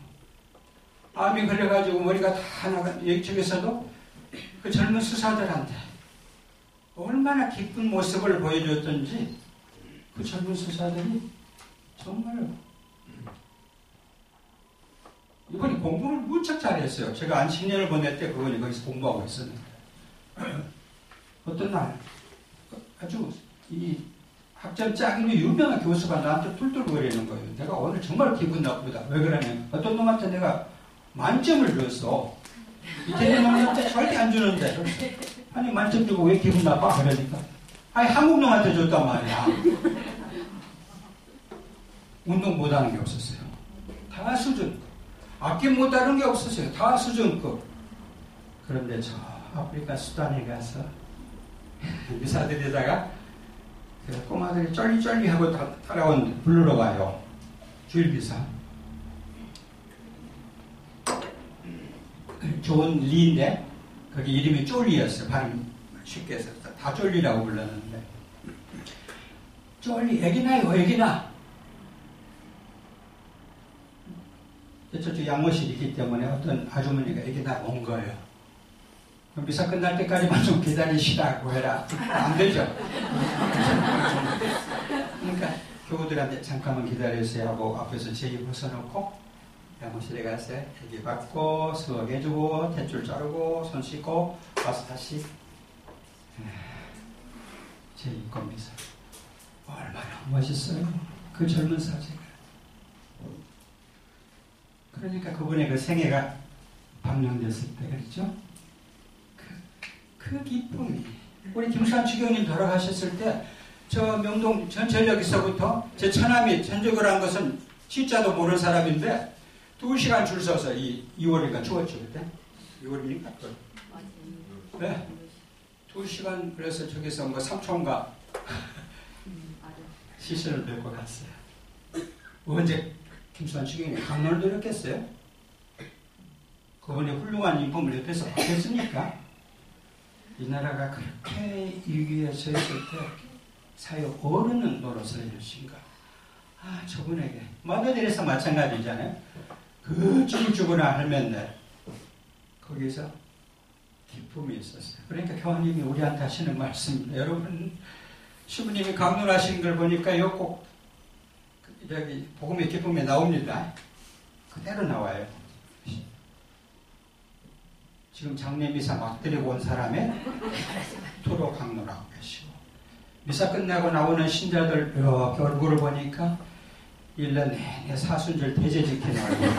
암이 걸려가지고 머리가 다 나간 여기저기서도 그 젊은 수사들한테 얼마나 기쁜 모습을 보여줬던지 그 젊은 수사들이 정말 이번에 공부를 무척 잘했어요. 제가 한 10년을 보낼 때 그분이 거기서 공부하고 있었는데 어떤 날 아주 이 학점 짱이면 유명한 교수가 나한테 툴툴거리는 거예요. 내가 오늘 정말 기분 나쁘다. 왜 그러냐면 어떤 놈한테 내가 만점을 줬어. 이태리 놈한테 절대 안 주는데. 아니 만점 주고 왜 기분 나빠? 그러니까. 아니 한국 놈한테 줬단 말이야. 운동 못하는 게 없었어요. 다 수준급. 악기 못하는 게 없었어요. 다 수준급. 그런데 저 아프리카 수단에 가서 미사들에다가 그 꼬마들이 쫄리쫄리하고 따라온 부르러 와요. 주일비사. 좋은 리인데 거기 이름이 쫄리였어요. 발음 쉽게 해서 다 쫄리라고 불렀는데 쫄리 애기나요 애기나. 저쪽 양모실이 있기 때문에 어떤 아주머니가 애기나 온 거예요. 그럼 미사 끝날 때까지만 좀 기다리시라고 해라. 안 되죠. 그러니까 교우들한테 잠깐만 기다려주세요 하고 앞에서 제기 벗어놓고 양모실에 가서 애기 받고 수업해주고 탯줄 자르고 손 씻고 와서 다시 제2권 미사. 얼마나 멋있어요. 그 젊은 사제가. 그러니까 그분의 그 생애가 방영됐을 때 그렇죠? 그 기쁨이 우리 김수환 추경님 돌아가셨을 때 저 명동 전전역에서부터 제 처남이 전적을 한 것은 진짜도 모르는 사람인데 2시간 줄 서서 2월이니까 추웠죠 그때? 2월이니까 네. 2시간 그래서 저기서 뭐 삼촌과 시신을 뵙고 갔어요. 언제 김수환 추경이 강론을 들었겠어요? 그분의 훌륭한 인품을 옆에서 봤겠습니까? 이 나라가 그렇게 위기에 서 있을 때 사역 어른은 노릇을 해주신가? 아, 저분에게 마더들에서 마찬가지잖아요. 그 죽을죽을한 할매인데 거기서 기쁨이 있었어요. 그러니까 교황님이 우리한테 하시는 말씀입니다. 여러분 시부님이 강론하시는 걸 보니까 꼭 여기 복음의 기쁨에 나옵니다. 그대로 나와요. 지금 장례미사 막 드리고 온 사람의 토로 강론하고 계시고 미사 끝나고 나오는 신자들 이렇게 얼굴을 보니까 1년 내내 사순절 대제 지키는 얼굴.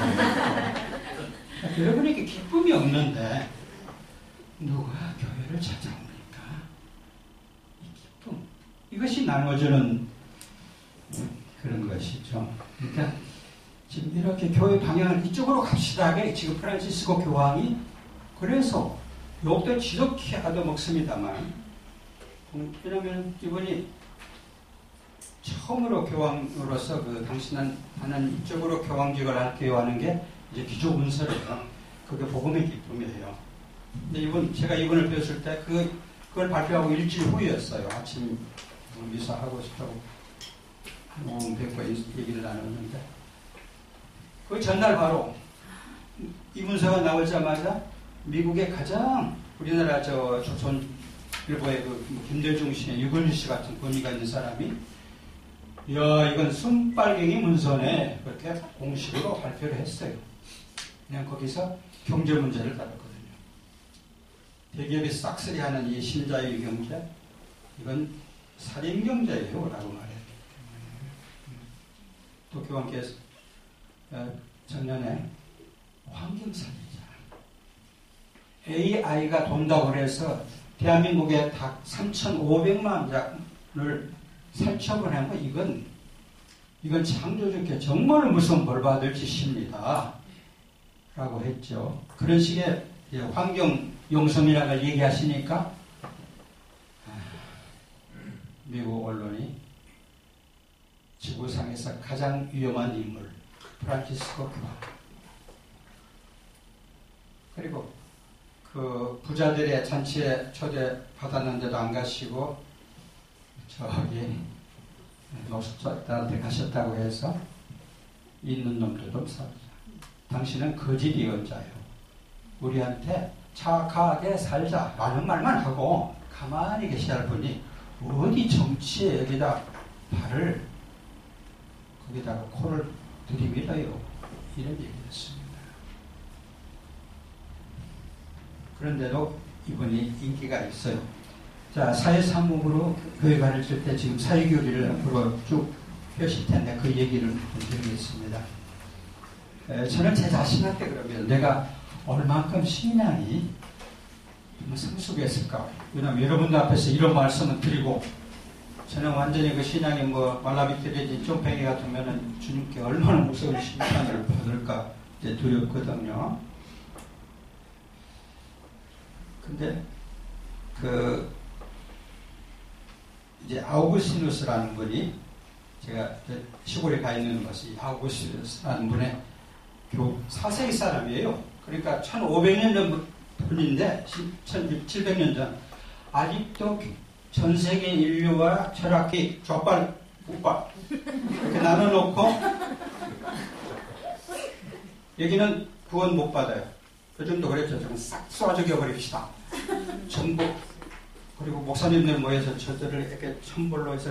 여러분에게 기쁨이 없는데 누가 교회를 찾아옵니까? 이 기쁨. 이것이 나눠주는 그런 것이죠. 그러니까 지금 이렇게 교회 방향을 이쪽으로 갑시다. 지금 프란치스코 교황이 그래서 욕도 지독히 얻어먹습니다만 왜냐하면 이분이 처음으로 교황으로서 당신은 하는 이쪽으로 교황직을 할게요 하는 게 이제 기조 문서래요. 그게 복음의 기쁨이에요. 근데 제가 이분을 뵀을 때 그걸 발표하고 일주일 후였어요. 아침 미사하고 싶다고 오후 뵙고 얘기를 나눴는데 그 전날 바로 이 문서가 나오자마자 미국의 가장 우리나라 조선일보의 김대중 씨의 유건일 씨 같은 권위가 있는 사람이 야 이건 순빨갱이 문서네 그렇게 공식으로 발표를 했어요. 그냥 거기서 경제 문제를 다뤘거든요. 대기업이 싹쓸이하는 이 신자유의 경제 이건 살인 경제예요 라고 말해요. 또 교황께서 작년에 환경살인자 AI가 돈다고 해서 대한민국의 닭 3,500만 장을 살처분 한 거 이건 창조주께 정말 무슨 벌 받을 짓입니다. 라고 했죠. 그런 식의 환경 용성이라는 걸 얘기하시니까 미국 언론이 지구상에서 가장 위험한 인물 프란치스코 교황 그리고 그 부자들의 잔치에 초대 받았는데도 안 가시고 저기 노숙자들한테 가셨다고 해서 있는 놈도 좀 살자. 당신은 거짓 예언자예요. 우리한테 착하게 살자 라는 말만 하고 가만히 계셔야 할 분이 어디 정치에 여기다 발을 거기다가 코를 들이밀어요. 이런 얘기였습니다. 그런데도 이분이 인기가 있어요. 자, 사회상목으로 교회 가르칠 때 지금 사회교리를 앞으로 쭉 펴실 텐데 그 얘기를 드리겠습니다. 저는 제 자신한테 그러면 내가 얼만큼 신앙이 성숙했을까? 왜냐하면 여러분들 앞에서 이런 말씀을 드리고 저는 완전히 그 신앙이 뭐 말라비틀해진 쫌팽이 같으면은 주님께 얼마나 무서운 심판을 받을까 이제 두렵거든요. 근데 이제 아우구스티누스라는 분이, 제가 시골에 가 있는 것이 아우구스티누스라는 분의 4세기 사람이에요. 그러니까 1500년 전 분인데 1700년 전 아직도 전 세계 인류와 철학이 좌빨 우빨 이렇게 나눠놓고 여기는 구원 못 받아요. 요즘도 그랬죠. 좀 싹 쏴 죽여버립시다. 전부. 그리고 목사님들 모여서 저들을 이렇게 천벌로 해서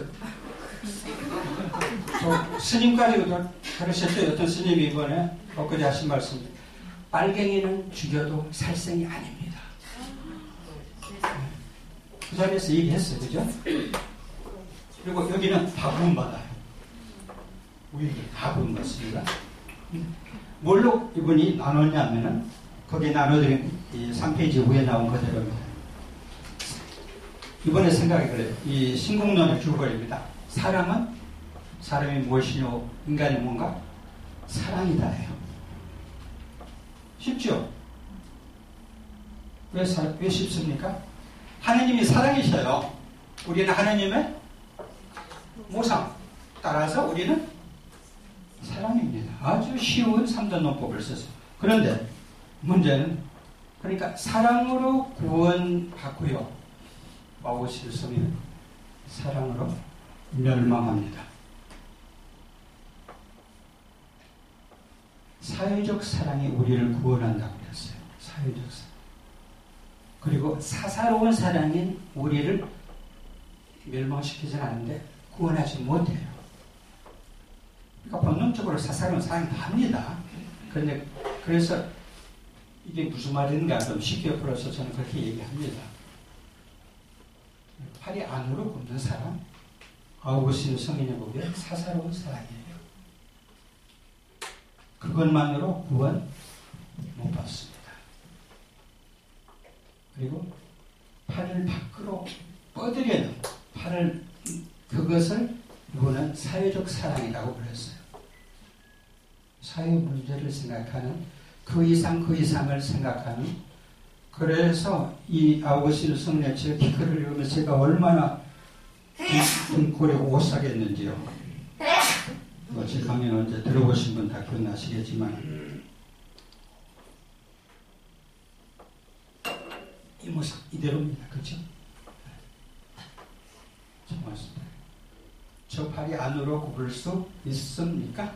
스님까지도 그러셨죠. 어떤 스님이 이번에 엊그제 하신 말씀, 빨갱이는 죽여도 살생이 아닙니다. 그 자리에서 얘기했어요. 그죠? 그리고 여기는 다 구원받아요. 우리 다 구원받습니다. 뭘로 이분이 나눴냐면은 거기 나눠드린 이 3페이지 위에 나온 그대로입니다. 이번에 생각이 그래요. 이 신공론의 줄거리입니다. 사람이 무엇이뇨? 인간이 뭔가? 사랑이다예요. 쉽죠? 왜 쉽습니까? 하느님이 사랑이셔요. 우리는 하느님의 모상. 따라서 우리는 사랑입니다. 아주 쉬운 3단 논법을 썼어요. 그런데 문제는, 그러니까 사랑으로 구원받고요. 아우구스티누스는 사랑으로 멸망합니다. 사회적 사랑이 우리를 구원한다고 그랬어요. 사회적 사랑. 그리고 사사로운 사랑인 우리를 멸망시키지는 않는데 구원하지 못해요. 그러니까 본능적으로 사사로운 사랑이 합니다. 그런데 그래서 이게 무슨 말인가 좀 쉽게 풀어서 저는 그렇게 얘기합니다. 팔이 안으로 굽는 사람, 아우구스티누스 성인의 보기에 사사로운 사랑이에요. 그것만으로 구원 못 받습니다. 그리고 팔을 밖으로 뻗으려는 그것을 이거는 사회적 사랑이라고 그랬어요. 사회 문제를 생각하는 그 이상을 생각하는. 그래서 이 아우구스티누스 성인의 제 글을 읽으면서 제가 얼마나 등골에 오싹했는지요. 제 강연 언제 들어보신 분 다 기억나시겠지만 이 모습 이대로입니다. 그렇죠? 고맙습니다. 저 팔이 안으로 굽을 수 있습니까?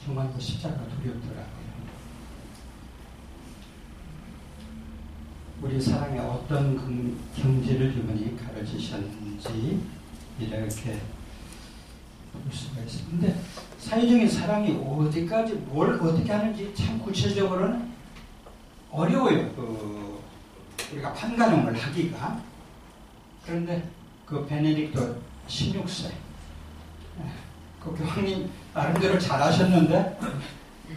정말 그 십자가 두렵더라고요. 우리 사랑에 어떤 경지를 주머니 가르치셨는지 이렇게 볼 수가 있습니다. 근데 사회적인 사랑이 어디까지 뭘 어떻게 하는지 참 구체적으로는 어려워요. 우리가 판가름을 하기가. 그런데 그 베네딕토 16세 그 교황님 나름대로 잘하셨는데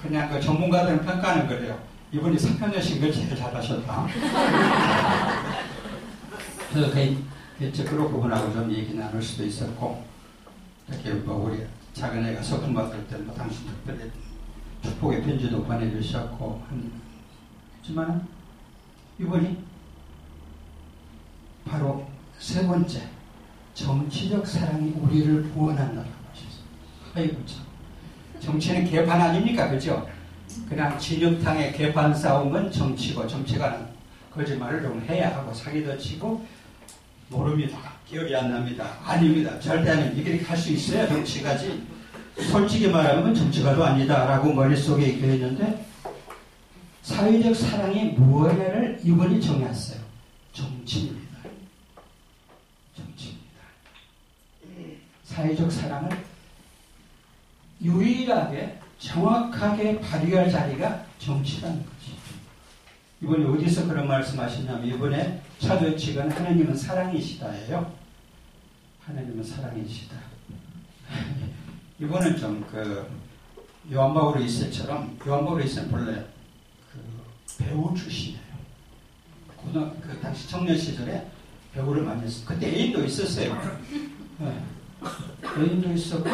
그냥 그 전문가들은 평가하는 거래요. 이분이 사편여신 걸 제일 잘하셨다. 그래서 개인적으로 그분하고 좀 얘기 나눌 수도 있었고, 특히 우리 작은 애가 소풍 받을 때 당신 특별히 축복의 편지도 보내주셨고 했지만 이분이 바로 세 번째 정치적 사랑이 우리를 구원한다고 하셨어요. 아이고 참, 정치는 개판 아닙니까? 그죠? 그냥 진흙탕의 개판 싸움은 정치고, 정치가는 거짓말을 좀 해야 하고 사기도 치고. 모릅니다. 기억이 안 납니다. 아닙니다. 절대 아닙니다. 이렇게 할 수 있어야 정치가지. 솔직히 말하면 정치가도 아니다 라고 머릿속에 있게 했는데, 사회적 사랑이 무엇냐를 이분이 정했어요. 정치입니다. 정치입니다. 사회적 사랑을 유일하게 정확하게 발휘할 자리가 정치라는 거지. 이번에 어디서 그런 말씀하시냐면, 이번에 차도칙은 하나님은 사랑이시다예요. 하나님은 사랑이시다. 이거는 좀 요한바오로 2세처럼, 요한바오로 2세는 본래 배우 출신이에요. 그 당시 청년 시절에 배우를 많이 했어요. 그때 애인도 있었어요. 네. 애인도 있었고,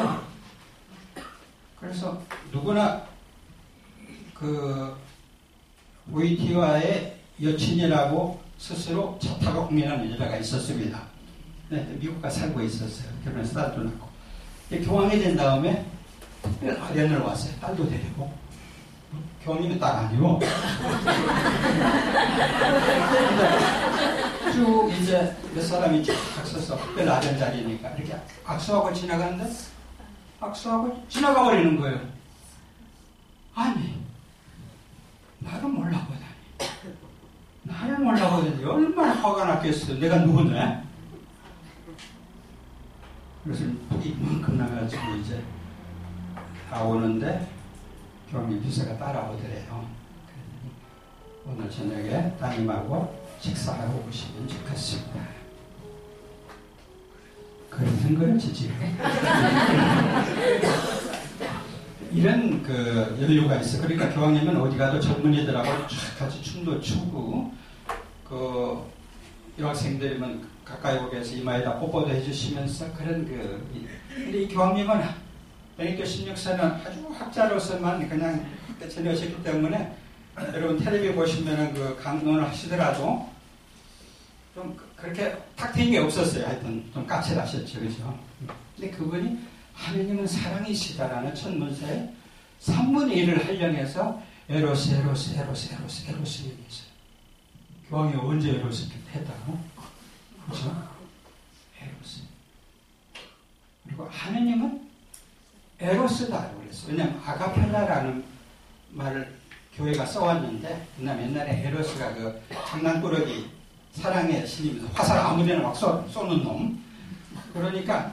그래서 누구나 그 보이티와의 여친이라고 스스로 차 타고 공연하는 여자가 있었습니다. 네, 미국 가 살고 있었어요. 결혼해서 딸도 낳고. 교황이 된 다음에 아련을 왔어요. 딸도 데리고. 교황님이 딸 아니고. 쭉 이제 몇 사람이 쫙 서서 특별 아련 자리니까 이렇게 악수하고 지나가는데 악수하고 지나가 버리는 거예요. 아니, 나를 몰라보다니. 나를 몰라보다니 얼마나 화가 났겠어요. 내가 누구네? 그래서 이만큼 나가지고 이제 나오는데 교황님 비서가 따라오더래요. 오늘 저녁에 따님하고 식사하러 오시면 좋겠습니다. 그러는 거였지 지금. 이런 그 여유가 있어. 그러니까 교황님은 어디 가도 젊은이들하고 쫙 같이 춤도 추고, 그 여학생들이면 가까이 오게 해서 이마에다 뽀뽀도 해주시면서 그런 그. 근데 이 교황님은 베네딕토 16세는 아주 학자로서만 그냥 지내셨기 때문에 여러분 텔레비 보시면은 그 강론을 하시더라도 좀 그렇게 탁 트인 게 없었어요. 하여튼 좀 까칠하셨죠, 그죠? 근데 그분이 하느님은 사랑이시다라는 첫 문서에 3분의 1을 활용해서 에로스 얘기했어요. 교황이 언제 에로스 했다고? 그죠? 에로스. 그리고 하느님은 에로스다라고 그랬어요. 왜냐하면 아가펠라라는 말을 교회가 써왔는데, 옛날에 에로스가 그 장난꾸러기 사랑의 신입니다. 화살 아무데나 막 쏘는 놈. 그러니까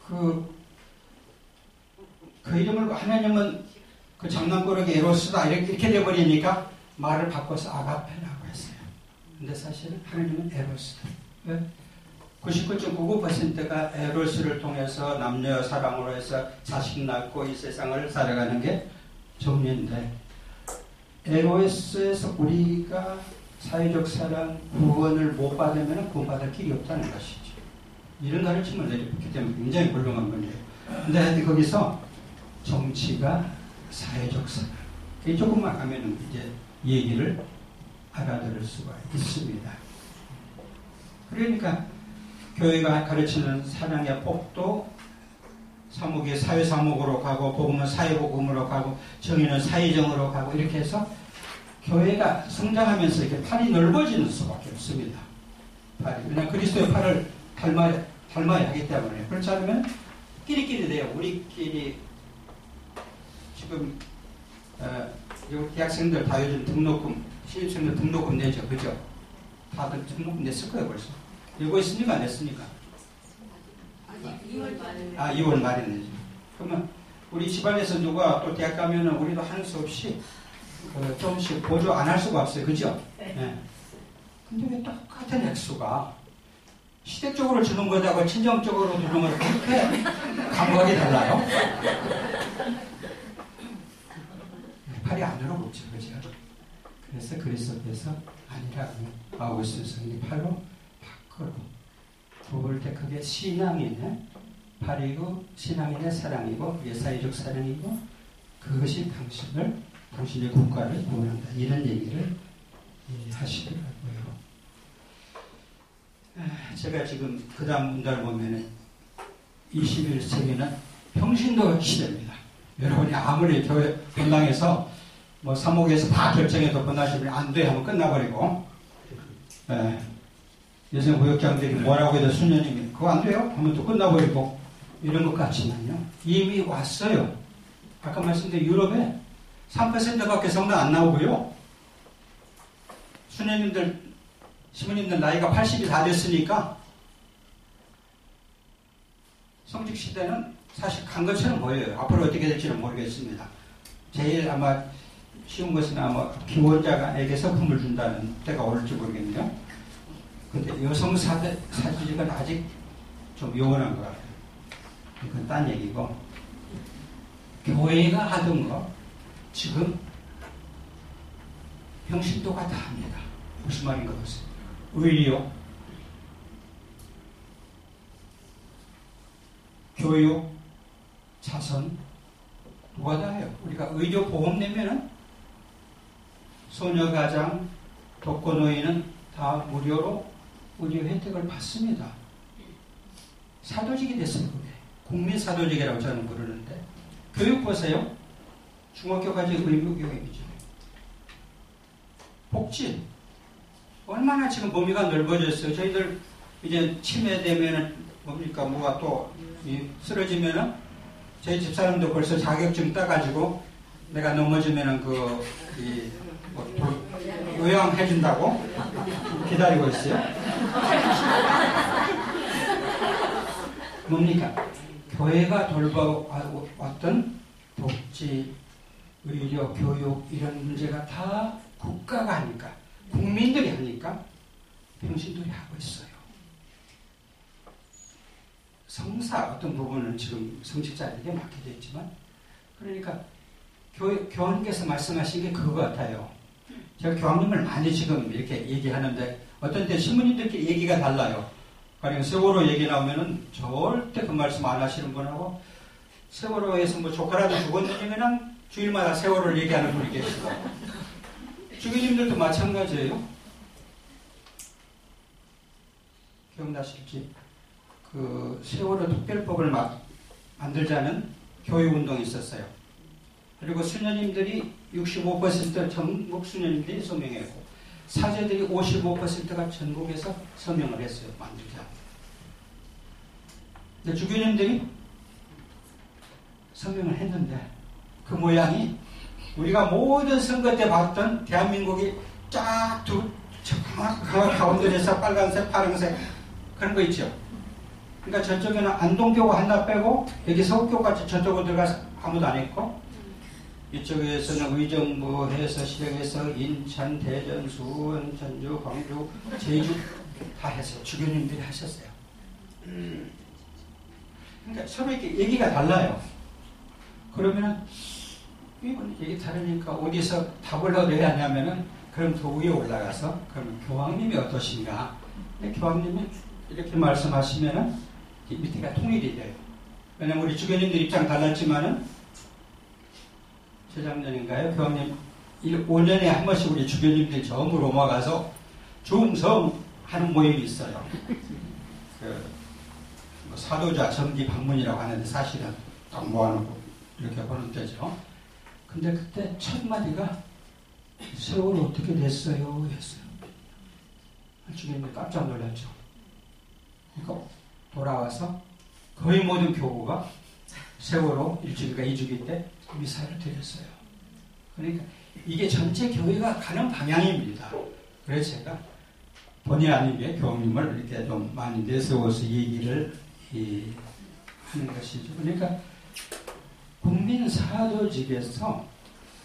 그 이름을 하나님은 그 장난꾸러기 에로스다 이렇게 돼버리니까 말을 바꿔서 아가페라고 했어요. 근데 사실은 하나님은 에로스다. 왜? 99.99%가 에로스를 통해서 남녀 사랑으로 해서 자식 낳고 이 세상을 살아가는 게 정리인데, 에로스에서 우리가 사회적 사랑, 구원을 못 받으면 구원받을 길이 없다는 것이죠. 이런 가르침을 내렸기 때문에 굉장히 훌륭한 분이에요. 근데 하여튼 거기서 정치가 사회적 사랑, 이 조금만 가면 이제 얘기를 알아들을 수가 있습니다. 그러니까 교회가 가르치는 사랑의 폭도 사목이 사회사목으로 가고, 복음은 사회복음으로 가고, 정의는 사회정으로 가고, 이렇게 해서 교회가 성장하면서 이렇게 팔이 넓어지는 수밖에 없습니다. 팔이. 왜냐하면 그리스도의 팔을 닮아야 하기 때문에. 그렇지 않으면 끼리끼리 돼요. 우리끼리 지금 대학생들 다 요즘 등록금, 신입생들 등록금 내죠. 그죠? 다들 등록금 냈을 거예요 벌써. 이거 있으니까 안 냈으니까. 2월 말에. 2월 말에 내죠. 그러면 우리 집안에서 누가 또 대학 가면은 우리도 하는 수 없이 조금씩 보조 안 할 수가 없어요. 그죠? 네. 근데 왜 똑같은 액수가 시대적으로 주는 거하고 친정적으로 주는 건 그렇게 감각이 달라요? 팔이 안으로 붙죠. 그죠? 그래서 그리스도께서 아니라고 아우구스틴 성이 팔로 밖으로 볼 때 그게 신앙인의 팔이고, 신앙인의 사랑이고, 그게 사회적 사랑이고, 그것이 당신의 국가를 구원한다. 이런 얘기를 하시더라고요. 제가 지금 그 다음 문단을 보면은 21세기는 평신도 시대입니다. 여러분이 아무리 교회 분당에서 뭐 사목에서 다 결정해도 번하시면 안 돼 하면 끝나버리고, 여성 무역장들이 뭐라고 해도 수녀님이 그거 안 돼요? 하면 또 끝나버리고, 이런 것 같지만요. 이미 왔어요. 아까 말씀드린 유럽에 3%밖에 성당 안 나오고요. 수녀님들, 시부님들 나이가 80이 다 됐으니까 성직 시대는 사실 간 것처럼 보여요. 앞으로 어떻게 될지는 모르겠습니다. 제일 아마 쉬운 것은 아마 기원자에게 성품을 준다는 때가 올지 모르겠네요. 근데 여성 사직은 아직 좀 요원한 것 같아요. 이건 딴 얘기고, 교회가 하던 거 지금 평신도가 다 합니다. 무슨 말인가 보세요. 의료, 교육, 자선, 누가 다 해요? 우리가 의료 보험 내면은 소녀가장, 독거노인은 다 무료로 의료 혜택을 받습니다. 사도직이 됐어요, 그게. 국민사도직이라고 저는 부르는데. 교육 보세요. 중학교까지 의무교육이죠. 복지. 얼마나 지금 범위가 넓어졌어요. 저희들 이제 치매되면은 뭡니까? 뭐가 또 쓰러지면은 저희 집사람도 벌써 자격증 따가지고 내가 넘어지면은 요양해준다고 기다리고 있어요. 뭡니까? 교회가 돌봐왔던 복지, 의료, 교육 이런 문제가 다 국가가 하니까, 국민들이 하니까 평신들이 하고 있어요. 성사 어떤 부분은 지금 성직자에게 맡겨져 있지만, 그러니까 교황님께서 말씀하신 게 그거 같아요. 제가 교황님을 많이 지금 이렇게 얘기하는데 어떤 때 신부님들끼리 얘기가 달라요. 가령 세월호 얘기 나오면은 절대 그 말씀 안 하시는 분하고, 세월호에서 뭐 조카라도 죽었는지 그냥 주일마다 세월호를 얘기하는 분이 계시고, 주교님들도 마찬가지예요. 기억나실지 그 세월호 특별법을 만들자는 교육운동이 있었어요. 그리고 수녀님들이 65% 전국 수녀님들이 서명했고, 사제들이 55%가 전국에서 서명을 했어요. 만들자. 근데 주교님들이 서명을 했는데 그 모양이 우리가 모든 선거 때 봤던 대한민국이 쫙 가운데에서 빨간색, 파란색 그런 거 있죠. 그러니까 저쪽에는 안동교가 하나 빼고 여기 서울교까지 저쪽으로 들어가서 아무도 안 했고, 이쪽에서는 의정부에서 시작해서 인천, 대전, 수원, 전주, 광주, 제주 다 했어요. 주교님들이 하셨어요. 그러니까 서로 이렇게 얘기가 달라요. 그러면은 이건 얘기 다르니까 어디서 답을 얻어야 하냐면은 그럼 더 위에 올라가서 그러면 교황님이 어떠신가? 근데 교황님이 이렇게 말씀하시면은 밑에가 통일이 돼요. 왜냐면 우리 주교님들 입장 달랐지만은 재작년인가요? 교황님 5년에 한 번씩 우리 주교님들이 전부 로마 가서 중성하는 모임이 있어요. 사도자 정기 방문이라고 하는데 사실은 딱 모아놓고 이렇게 보는 때죠. 근데 그때 첫 마디가 세월호 어떻게 됐어요? 했어요. 주교님이 깜짝 놀랐죠. 그러니까 돌아와서 거의 모든 교구가 세월호 1주기가 2주기 때 미사를 드렸어요. 그러니까 이게 전체 교회가 가는 방향입니다. 그래서 제가 본의 아니게 교황님을 이렇게 좀 많이 내세워서 얘기를 하는 것이죠. 그러니까 국민사도직에서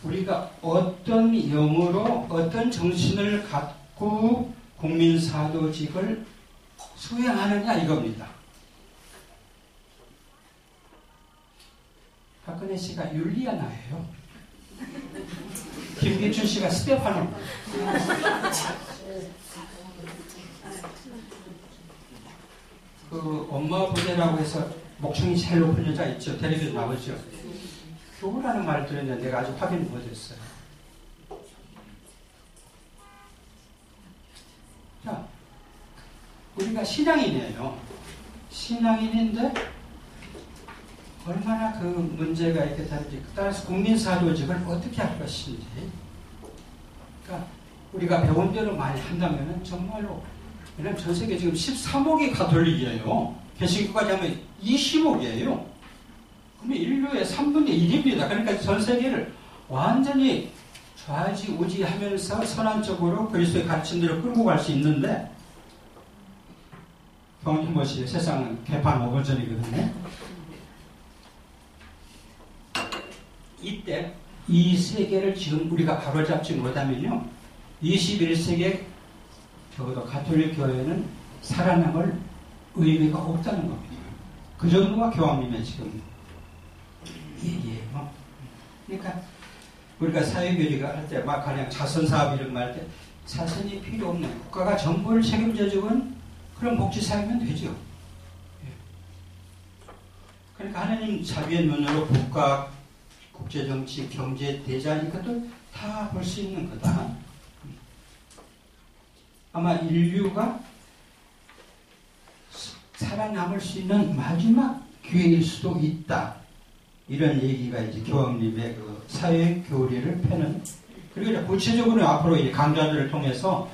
우리가 어떤 영으로 어떤 정신을 갖고 국민사도직을 수행하느냐 이겁니다. 박근혜 씨가 율리아나예요. 김기춘 씨가 스테파노. 그 엄마 부대라고 해서 목청이 제일 높은 여자 있죠. 텔레비전 나오죠. 교우라는 말을 들었는데 내가 아직 확인 못했어요. 자, 우리가 신앙인이에요. 신앙인인데 얼마나 그 문제가 이렇게 다른지, 따라서 국민사도직을 어떻게 할 것인지, 그러니까 우리가 배운 대로 많이 한다면 정말로, 왜냐면 전 세계 지금 13억이 가톨릭이에요. 개신교까지 하면 20억이에요. 그러면 인류의 3분의 1입니다. 그러니까 전 세계를 완전히 좌지우지하면서 선한적으로 그리스도의 가르침대로 끌고 갈 수 있는데, 교황님 보시죠. 세상은 개판 5분 전이거든요. 이때 이 세계를 지금 우리가 바로잡지 못하면요, 21세기에 적어도 가톨릭 교회는 살아남을 의미가 없다는 겁니다. 그 정도가 교황님의 지금 얘기예요. 그러니까 우리가 사회교리가 할 때 막 가령 자선사업 이런 말 할 때 사선이 필요 없는 국가가 정부를 책임져 주건 그런 복지사회면 되죠. 그러니까 하나님 자비의 눈으로 국가, 국제정치, 경제, 대자 이것도 다 볼 수 있는 거다. 아마 인류가 살아남을 수 있는 마지막 기회일 수도 있다. 이런 얘기가 이제 교황님의 그 사회 교리를 펴는, 그리고 구체적으로 앞으로 이 강좌들을 통해서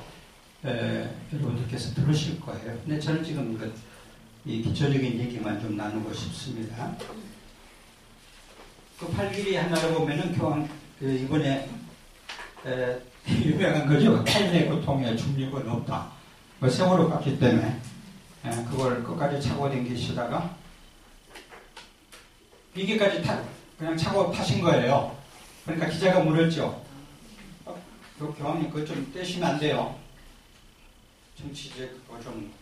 여러분들께서 들으실 거예요. 근데 저는 지금 이 기초적인 얘기만 좀 나누고 싶습니다. 그 8길이 하나로 보면은 교황, 이번에 유명한 거죠. 타인의 고통에 중립은 없다. 세월호 갔기 때문에 그걸 끝까지 차고 댕기시다가 비계까지 그냥 차고 타신 거예요. 그러니까 기자가 물었죠. 그 교황님 그거 좀 떼시면 안 돼요. 정치적 그거 좀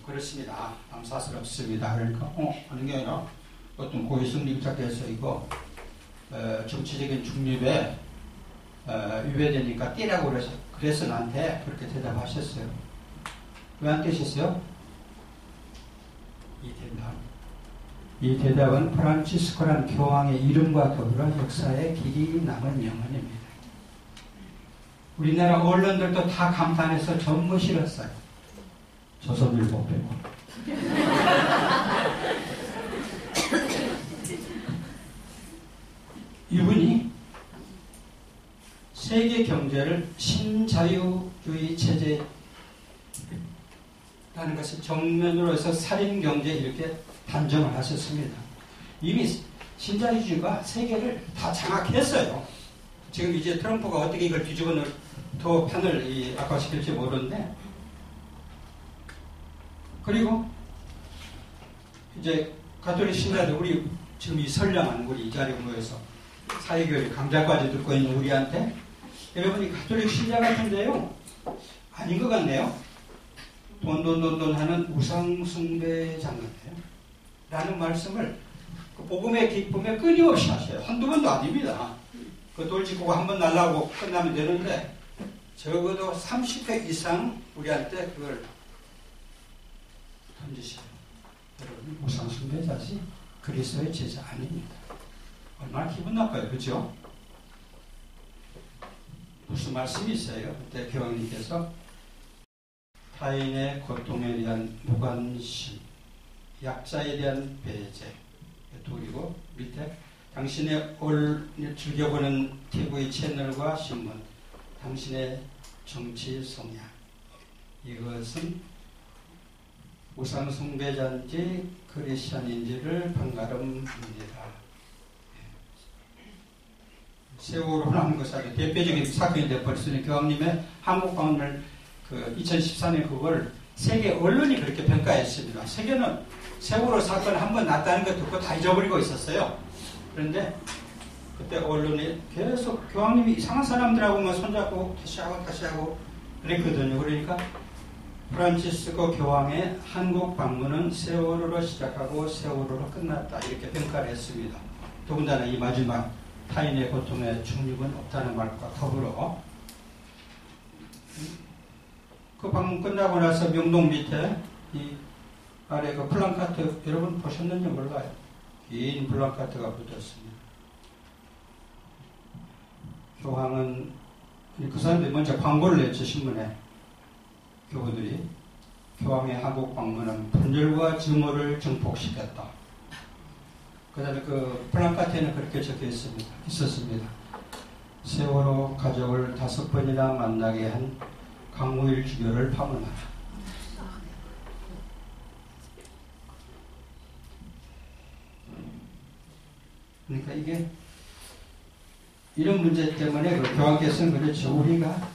그렇습니다. 남사스럽습니다. 그러니까 하는 게 아니라 어떤 고위승림자께서 이거 정치적인 중립에 위배되니까 떼라고 그래서 나한테 그렇게 대답하셨어요. 왜 안 떼셨어요? 이 대답은 프란치스코란 교황의 이름과 더불어 역사에 길이 남은 명언입니다. 우리나라 언론들도 다 감탄해서 전부 실었어요. 조선일보 빼고. 이분이 세계 경제를 신자유주의 체제라는 것을 정면으로 해서 살인경제 이렇게 단정을 하셨습니다. 이미 신자유주의가 세계를 다 장악했어요. 지금 이제 트럼프가 어떻게 이걸 뒤집어 더 판을 악화시킬지 모르는데, 그리고 이제 가톨릭 신자들, 우리 지금 이 선량한 우리 이 자리에 모여서 사회교육 강좌까지 듣고 있는 우리한테, 여러분이 가톨릭 신자 같은데요, 아닌 것 같네요. 돈 하는 우상숭배장 같아요. 라는 말씀을 그 복음의 기쁨에 끊임없이 하셔요. 한두 번도 아닙니다. 그 돌직구가 한 번 날라고 끝나면 되는데, 적어도 30회 이상 우리한테 그걸 던지셔요. 여러분, 우상숭배자지 그리스도의 제자 아닙니다. 얼마나 기분 나빠요. 그죠? 무슨 말씀이 있어요? 그때 교황님께서 타인의 고통에 대한 무관심, 약자에 대한 배제, 그리고 밑에 당신의 즐겨보는 TV 채널과 신문, 당신의 정치 성향, 이것은 우상숭배자인지 크리스찬인지를 판가름합니다. 세월호라는 것이 대표적인 사건이 되어버렸으니 교황님의 한국 방문을 2014년 그걸 세계 언론이 그렇게 평가했습니다. 세계는 세월호 사건 한 번 났다는 거 듣고 다 잊어버리고 있었어요. 그런데 그때 언론이 계속 교황님이 이상한 사람들하고만 손잡고 다시 하고 그랬거든요. 그러니까 프란치스코 교황의 한국 방문은 세월호로 시작하고 세월호로 끝났다, 이렇게 평가를 했습니다. 더군다나 이 마지막 타인의 고통에 중립은 없다는 말과 더불어 그 방문 끝나고 나서 명동 밑에 이 아래 그 플랑카트, 여러분 보셨는지 몰라요. 긴 플랑카트가 붙었습니다. 교황은, 그 사람들이 먼저 광고를 냈죠, 신문에. 교우들이 교황의 한국 방문은 분열과 증오를 증폭시켰다. 그 다음에 그 플랑카트에는 그렇게 적혀 있었습니다. 세월호 가족을 5번이나 만나게 한 강무일 주교를 파문하라. 그러니까 이게 이런 문제 때문에 그 교황께서는 그렇죠. 우리가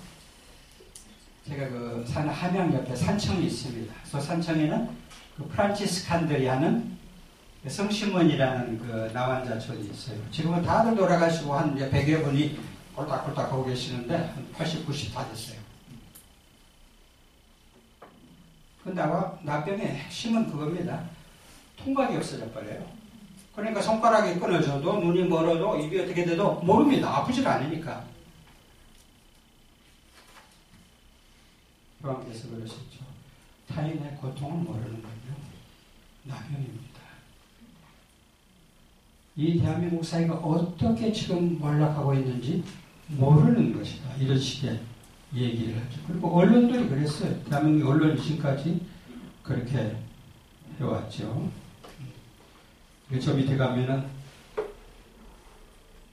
제가 그 사는 함양 옆에 산청이 있습니다. 그 산청에는 그 프란치스칸들이 하는 성심원이라는 그 나환자촌이 있어요. 지금은 다들 돌아가시고 한 100여 분이 꼴딱꼴딱 하고 계시는데 한 80, 90 다 됐어요. 그 나병의 핵심은 그겁니다. 통각이 없어져 버려요. 그러니까 손가락이 끊어져도 눈이 멀어도 입이 어떻게 돼도 모릅니다. 아프지가 않으니까. 교황께서 그러셨죠. 타인의 고통을 모르는 건요, 낙연입니다. 이 대한민국 사회가 어떻게 지금 몰락하고 있는지 모르는 것이다. 이런 식의 얘기를 하죠. 그리고 언론들이 그랬어요. 대한민국 언론이 지금까지 그렇게 해왔죠. 저 밑에 가면은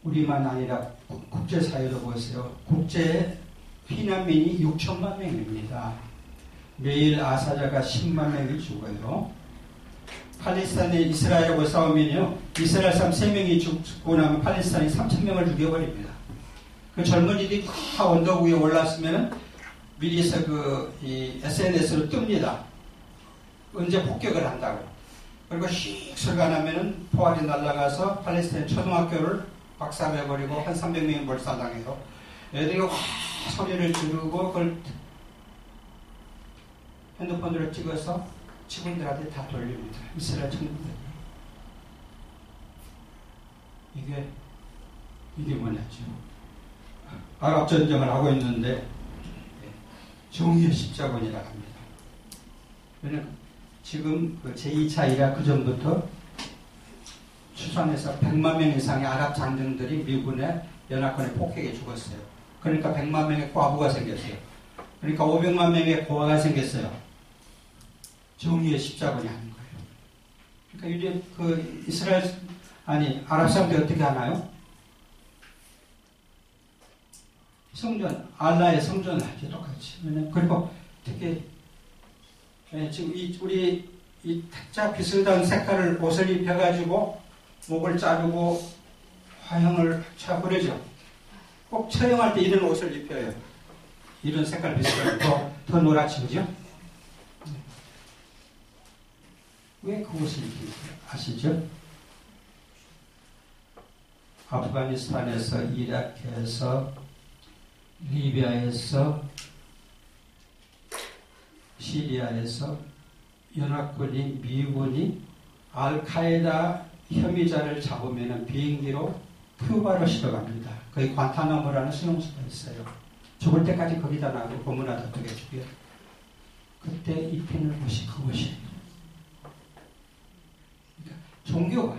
우리만 아니라 국제사회도 보세요. 국제 피난민이 6천만 명입니다. 매일 아사자가 10만 명이 죽어요. 팔레스타인이 이스라엘하고 싸우면요, 이스라엘 사람 3명이 죽고 나면 팔레스타인이 3,000명을 죽여버립니다. 그 젊은이들이 다 언덕 위에 올랐으면 미리서 SNS로 뜹니다. 언제 폭격을 한다고. 그리고 휙 소리가 나면은 포알이 날아가서 팔레스타인 초등학교를 박살내버리고 한 300명이 몰살당해요. 애들이 와 소리를 지르고 그걸 핸드폰으로 찍어서 직원들한테 다 돌립니다. 이스라엘 청년들이. 이게 뭐냐죠. 아랍 전쟁을 하고 있는데 정의의 십자군이라고 합니다. 왜냐면 지금 그 제2차 이라크전부터 추산해서 100만 명 이상의 아랍 장정들이 미군의 연합군의 폭격에 죽었어요. 그러니까 100만 명의 과부가 생겼어요. 그러니까 500만 명의 고아가 생겼어요. 정의의 십자군이 아닌 거예요. 그러니까 이제 아랍 사람들이 어떻게 하나요? 성전, 알라의 성전을 하지 똑같이. 그리고 특히 지금 우리 각자 비슷한 색깔을 옷을 입혀가지고 목을 자르고 화형을 쳐 그러죠. 꼭 처형할 때 이런 옷을 입혀요. 이런 색깔 비슷하게 더 노랗지, 그죠? 왜 그 옷을 입히세요? 아시죠? 아프가니스탄에서, 이라크에서, 리비아에서, 시리아에서 연합군이, 미군이 알카에다 혐의자를 잡으면 비행기로 큐바로 실어갑니다. 거기 관타나모라는 수용소가 있어요. 죽을 때까지 거기다 놔두고 고문하다 어떻게 죽여요. 그때 이 펜을 보시 그것이에요. 그러니까 종교가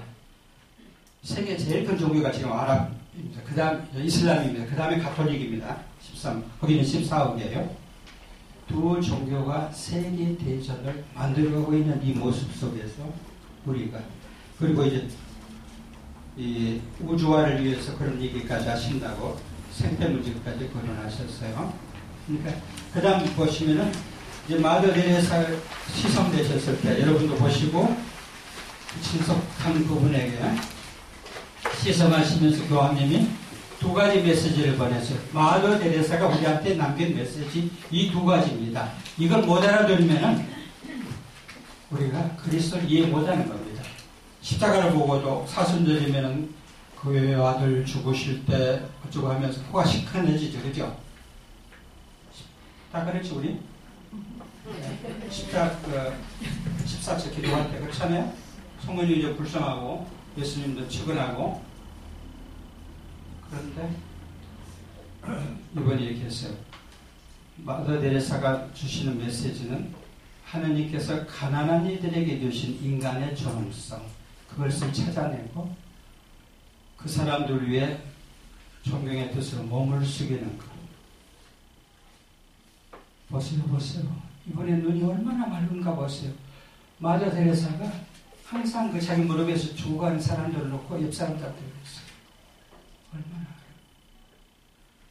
세계 제일 큰 종교가 지금 아랍입니다. 그 다음 이슬람입니다. 그 다음에 가톨릭입니다. 13, 거기는 14억이에요. 두 종교가 세계 대전을 만들어가고 있는 이 모습 속에서 우리가, 그리고 이제 이 우주화를 위해서 그런 얘기까지 하신다고 생태문제까지 거론하셨어요. 그러니까 그 다음 보시면은 이제 마더 데레사 시성되셨을 때 여러분도 보시고 친석한 그분에게 시성하시면서 교황님이 두 가지 메시지를 보냈어요. 마더 데레사가 우리한테 남긴 메시지 이 두 가지입니다. 이걸 못 알아들으면은 우리가 그리스도를 이해 못하는 겁니다. 십자가를 보고도 사순절이면은 그 아들 죽으실 때 어쩌고 하면서 코가 시큰해지죠, 그죠? 다 그렇지 우리? 14절 기도할 때 그렇잖아요. 성모님이 이제 불쌍하고 예수님도 측은하고. 그런데 이번에 이렇게 했어요. 마더 데레사가 주시는 메시지는 하느님께서 가난한 이들에게 주신 인간의 존엄성, 그것을 찾아내고 그 사람들 위해 존경의 뜻으로 몸을 숙이는 것. 보세요. 이번에 눈이 얼마나 맑은가 보세요. 마더 데레사가 항상 그 자기 무릎에서 죽어가는 사람들을 놓고 옆 사람들한테 그랬어요. 얼마나.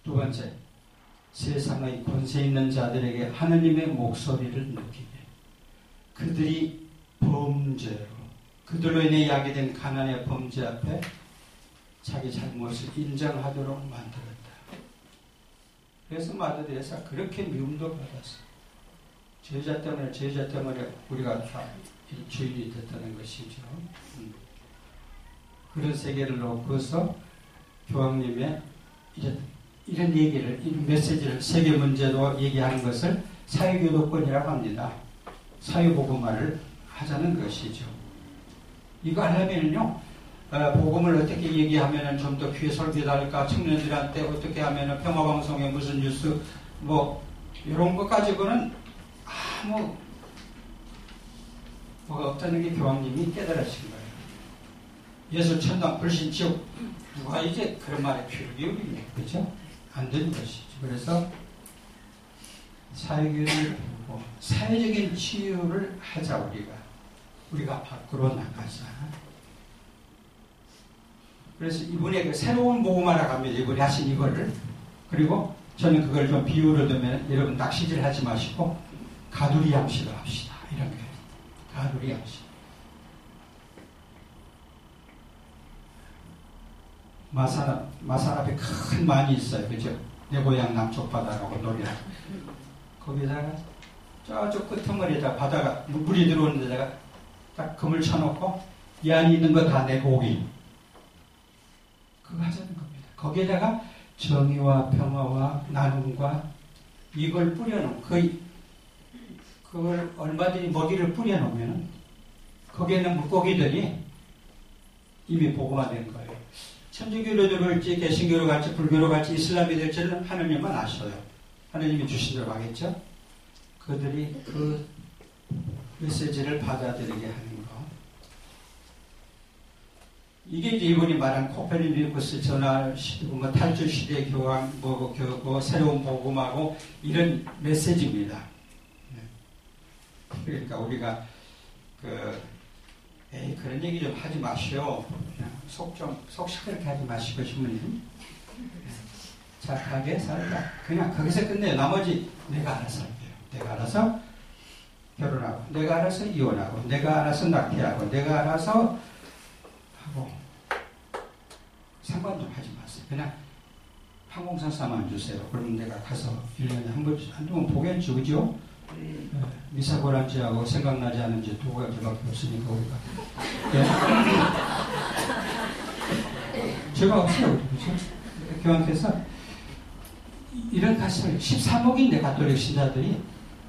두 번째, 세상의 권세 있는 자들에게 하느님의 목소리를 느끼게. 그들이 범죄로, 그들로 인해 야기된 가난의 범죄 앞에 자기 잘못을 인정하도록 만들었다. 그래서 마더 데레사 그렇게 미움도 받았어요. 제자 때문에 우리가 다 주인이 됐다는 것이죠. 그런 세계를 놓고서 교황님의 이런 얘기를, 이런 메시지를, 세계 문제도 얘기하는 것을 사회교도권이라고 합니다. 사회복음화를 하자는 것이죠. 이거 하려면요, 복음을 어떻게 얘기하면 좀 더 귀에 솔깃할까, 청년들한테 어떻게 하면 평화방송에 무슨 뉴스, 이런 것 가지고는 아무 뭐가 없다는 게 교황님이 깨달으신 거예요. 예수 천당 불신 지옥 누가 이제 그런 말에 귀를 기울이냐, 그죠? 안 되는 것이죠. 그래서 사회교육을 보고 사회적인 치유를 하자. 우리가 밖으로 나가자. 그래서 이분의 그 새로운 복음하러 갑니다. 이분이 하신 이거를. 그리고 저는 그걸 좀 비유로 두면 여러분 낚시질 하지 마시고 가두리 양식을 합시다. 이런 거예요. 가두리 양식. 마산 앞에 큰 만이 있어요. 그죠? 내 고향 남쪽 바다라고 노래하고. 거기다가 저쪽 끄트머리에다 바다가 물이 들어오는 데다가 딱 그물 쳐놓고 이 안에 있는 거 다 내 고기. 그거 하자는 겁니다. 거기에다가 정의와 평화와 나눔과 이걸 뿌려놓은 그걸 얼마든지 먹이를 뿌려놓으면 거기에 있는 물고기들이 이미 복음화된 거예요. 천주교로 들어올지 개신교로 갈지 불교로 갈지 이슬람이 될지는 하느님만 아셔요. 하느님이 주신 대로 하겠죠. 그들이 그 메시지를 받아들이게 하는 거. 이게 이제 이분이 말한 코페르니쿠스 전할 시대고 뭐 탈출 시대 교황 뭐 새로운 복음하고 이런 메시지입니다. 그러니까 우리가 그런 얘기 좀 하지 마시오. 속 시끄럽게 하지 마시고 신부님. 착하게 살다. 그냥 거기서 끝내요. 나머지 내가 알아서 할게요. 내가 알아서 결혼하고, 내가 알아서 이혼하고, 내가 알아서 낙태하고, 내가 알아서 하고 상관 좀 하지 마세요. 그냥 항공사 싸만 주세요. 그러면 내가 가서 1년에 한두 번 보겠죠. 그죠? 미사고란지하고 생각나지 않은지 두 가지밖에 없으니까 우리가. 제가 없어요. 그죠? 교황께서 이런 가슴을 13억인데 가톨릭 신자들이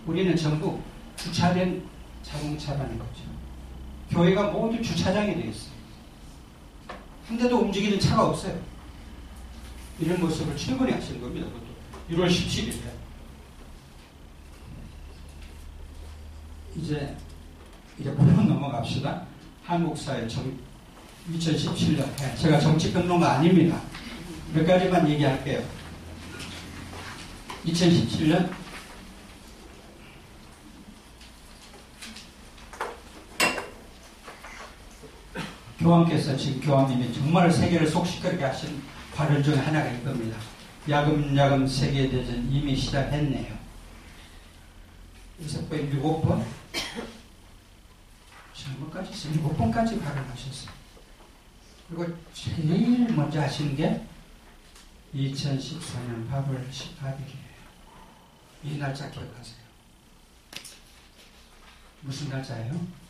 우리는 전부 주차된 자동차라는 거죠. 교회가 모두 주차장이 되어 있어요. 한 대도 움직이는 차가 없어요. 이런 모습을 최근에 하시는 겁니다. 6월 17일에. 이제 바로 넘어갑시다. 한국사회 2017년. 제가 정치평론가 아닙니다. 몇 가지만 얘기할게요. 2017년 교황께서 지금 교황님이 정말 세계를 속시끄럽게 하신 발언 중에 하나가 이겁니다. 야금야금 세계대전 이미 시작했네요. 그래서 7번 잘못까지 7번까지 발언하셨어요. 그리고 제일 먼저 하신 게 2014년 8월 18일이에요. 이 날짜 기억하세요. 무슨 날짜예요?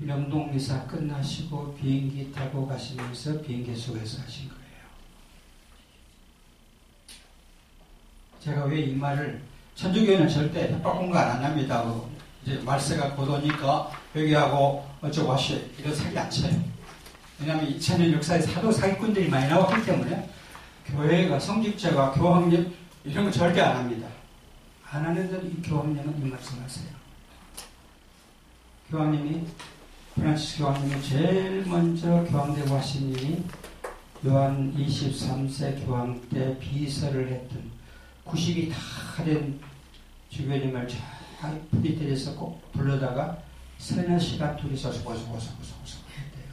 명동미사 끝나시고 비행기 타고 가시면서 비행기 속에서 하신 거예요. 제가 왜 이 말을, 천주교는 절대 협박 공간 안 합니다. 이제 말세가 곧 오니까 여기하고 어쩌고 하시오. 이런 사기 안 쳐요. 왜냐하면 2000년 역사에 사도 사기꾼들이 많이 나왔기 때문에 교회가, 성직자가, 교황님 이런 거 절대 안 합니다. 안 하는데도 이 교황님은 이 말씀하세요. 교황님이, 프란시스 교황님이 제일 먼저 교황되고 하신 일이 요한 23세 교황 때 비서를 했던 90이 다 된 주교님을 잘 부디들여서 꼭 불러다가 3-4시간 둘이서 소고소고소고소 했대요.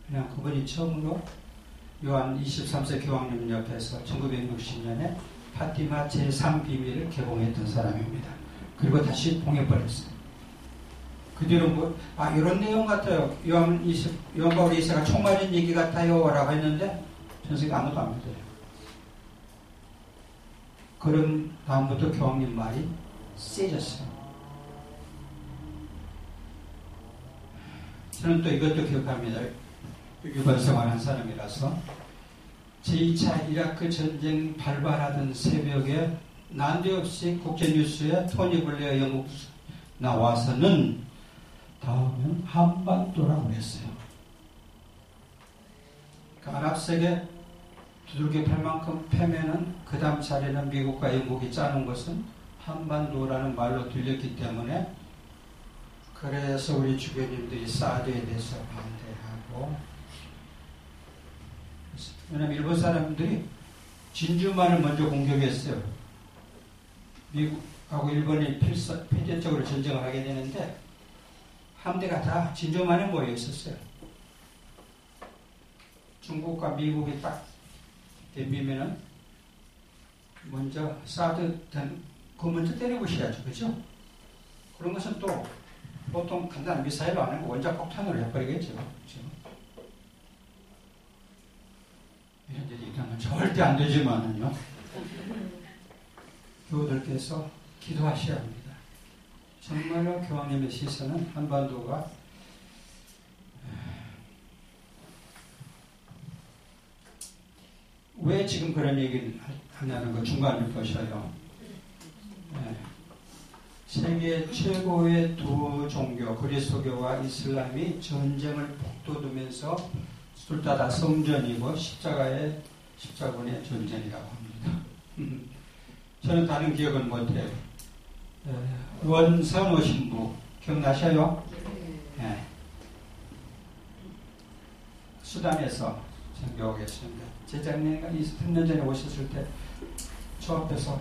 그냥 그분이 처음으로 요한 23세 교황님 옆에서 1960년에 파티마 제3비밀을 개봉했던 사람입니다. 그리고 다시 봉해버렸어요. 그 뒤로 이런 내용 같아요. 요한 바울 2세가 총 맞은 얘기 같아요. 라고 했는데 전세계 아무도 안 믿어요. 그런 다음부터 교황님 말이 세졌어요. 저는 또 이것도 기억합니다. 유관 생활한 사람이라서 제2차 이라크 전쟁 발발하던 새벽에 난데없이 국제뉴스에 토니 블레어 영국 나와서는 다음은 한반도라고 했어요. 그 아랍세계 두들겨 팰 만큼 패면은 그 다음 차례는 미국과 영국이 짜는 것은 한반도라는 말로 들렸기 때문에 그래서 우리 주변인들이 사드에 대해서 반대하고 왜냐하면 일본 사람들이 진주만을 먼저 공격했어요. 미국하고 일본이 필연적으로 전쟁을 하게 되는데 함대가 다 진주만에 모여 있었어요. 중국과 미국이 딱 대비면은 먼저 사드 그거 먼저 때려보셔야죠. 그죠? 그런 것은 또 보통 간단한 미사일로 안 하고 원자 폭탄으로 해버리겠죠. 그죠? 이런 일이 일어나면 절대 안 되지만은요. 교우들께서 기도하셔야 합니다. 정말로 교황님의 시선은 한반도가 왜 지금 그런 얘기를 하냐는 거 중간을 보셔요. 네. 세계 최고의 두 종교 그리스도교와 이슬람이 전쟁을 북돋우면서 둘 다 성전이고 십자군의 전쟁이라고 합니다. 저는 다른 기억은 못해요. 원선호 신부 기억나셔요? 네. 수단에서 전교하고 계십니다. 제자님이 3년 전에 오셨을 때 저 앞에서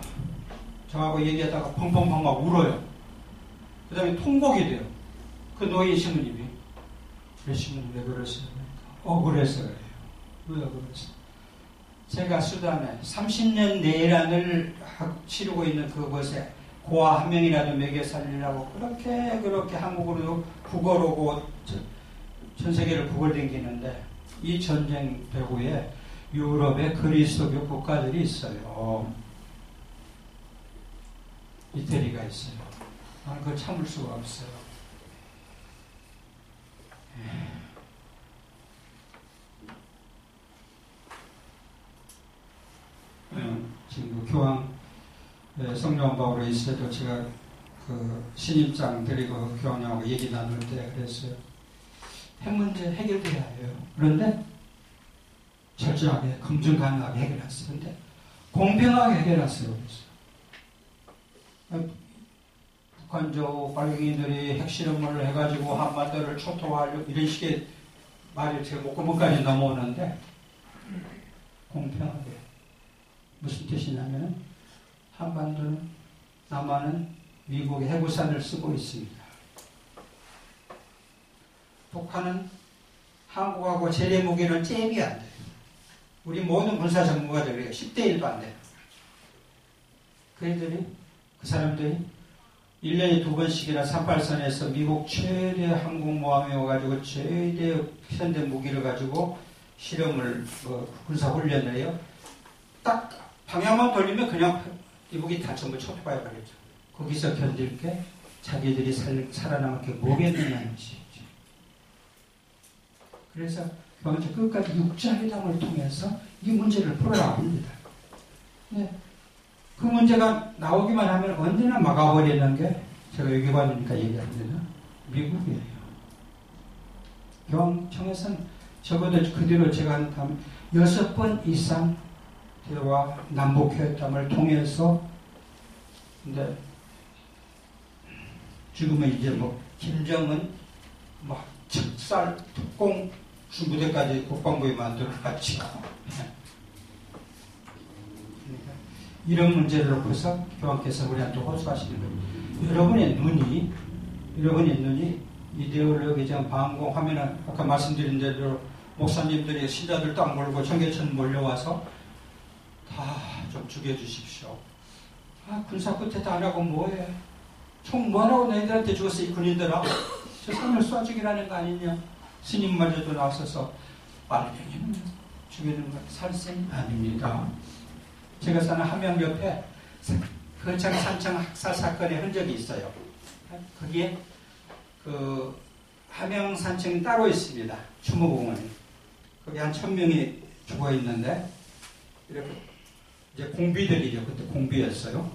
저하고 얘기하다가 펑펑펑 막 울어요. 그 다음에 통곡이 돼요. 그 노인 신부님이 우리 신부님 왜 그러세요? 억울해서 그래요. 왜 억울해서? 제가 수단에 30년 내란을 치르고 있는 그곳에 고아 한 명이라도 먹여 살리려고 그렇게 한국으로 북을 오고 전 세계를 북을 댕기는데 이 전쟁 배후에 유럽의 그리스도교 국가들이 있어요. 이태리가 있어요. 나는 그걸 참을 수가 없어요. 지금 그 교황 성령 바울에 있을 때도 제가 그 신임장 드리고 교황님하고 얘기 나눌 때 그랬어요. 핵 문제 해결돼야 해요. 그런데 철저하게 검증 가능하게 해결했어요. 그런데 공평하게 해결했어요. 북한족 빨갱이들이 핵실험을 해가지고 한반도를 초토화하려고 이런 식의 말이 제 목구멍까지 넘어오는데 공평하게 무슨 뜻이냐면 한반도는 남한은 미국의 해구산을 쓰고 있습니다. 북한은 한국하고 재래 무기는 잽이 안 돼요. 우리 모든 군사 전문가들이 10대 1도 안 돼요. 그 사람들이 1년에 2번씩이나 38선에서 미국 최대 항공모함에 와가지고 최대 현대 무기를 가지고 실험을 군사훈련을 해요. 딱 방향만 돌리면 그냥 미국이 다 전부 초토화해 버렸죠. 거기서 견딜 게 자기들이 살아남을 게 뭐겠느냐는 것이죠. 그래서 교황청 끝까지 육자회담을 통해서 이 문제를 풀어야 합니다. 네. 그 문제가 나오기만 하면 언제나 막아버리는 게 제가 여기 받으니까 얘기합니다. 미국이에요. 교황청에서는 적어도 그 뒤로 제가 한다면 6번 이상 대화 남북회담을 통해서 근데 지금은 이제 김정은 척살 특공 중부대까지 국방부에 만들어가지고 이런 문제를 놓고서 교황께서 우리한테 호소하시는 거예요. 여러분의 눈이 이데올로기적 방공 하면은 아까 말씀드린 대로 목사님들이 신자들 딱 몰고 청계천 몰려와서 다 좀 죽여주십시오. 군사 끝에도 안 하고 뭐해? 총 뭐하라고 너희들한테 죽었어 이 군인들아? 저 산을 쏴죽이라는 거 아니냐? 스님마저도 나서서 빨갱이는 죽이는 건 살생 아닙니다. 제가 사는 함양 옆에 거창 산청 학살 사건의 흔적이 있어요. 거기에 그 함양 산청이 따로 있습니다. 추모공원에. 거기 한 1000명이 죽어 있는데 이렇게 이제 공비들이죠. 그때 공비였어요.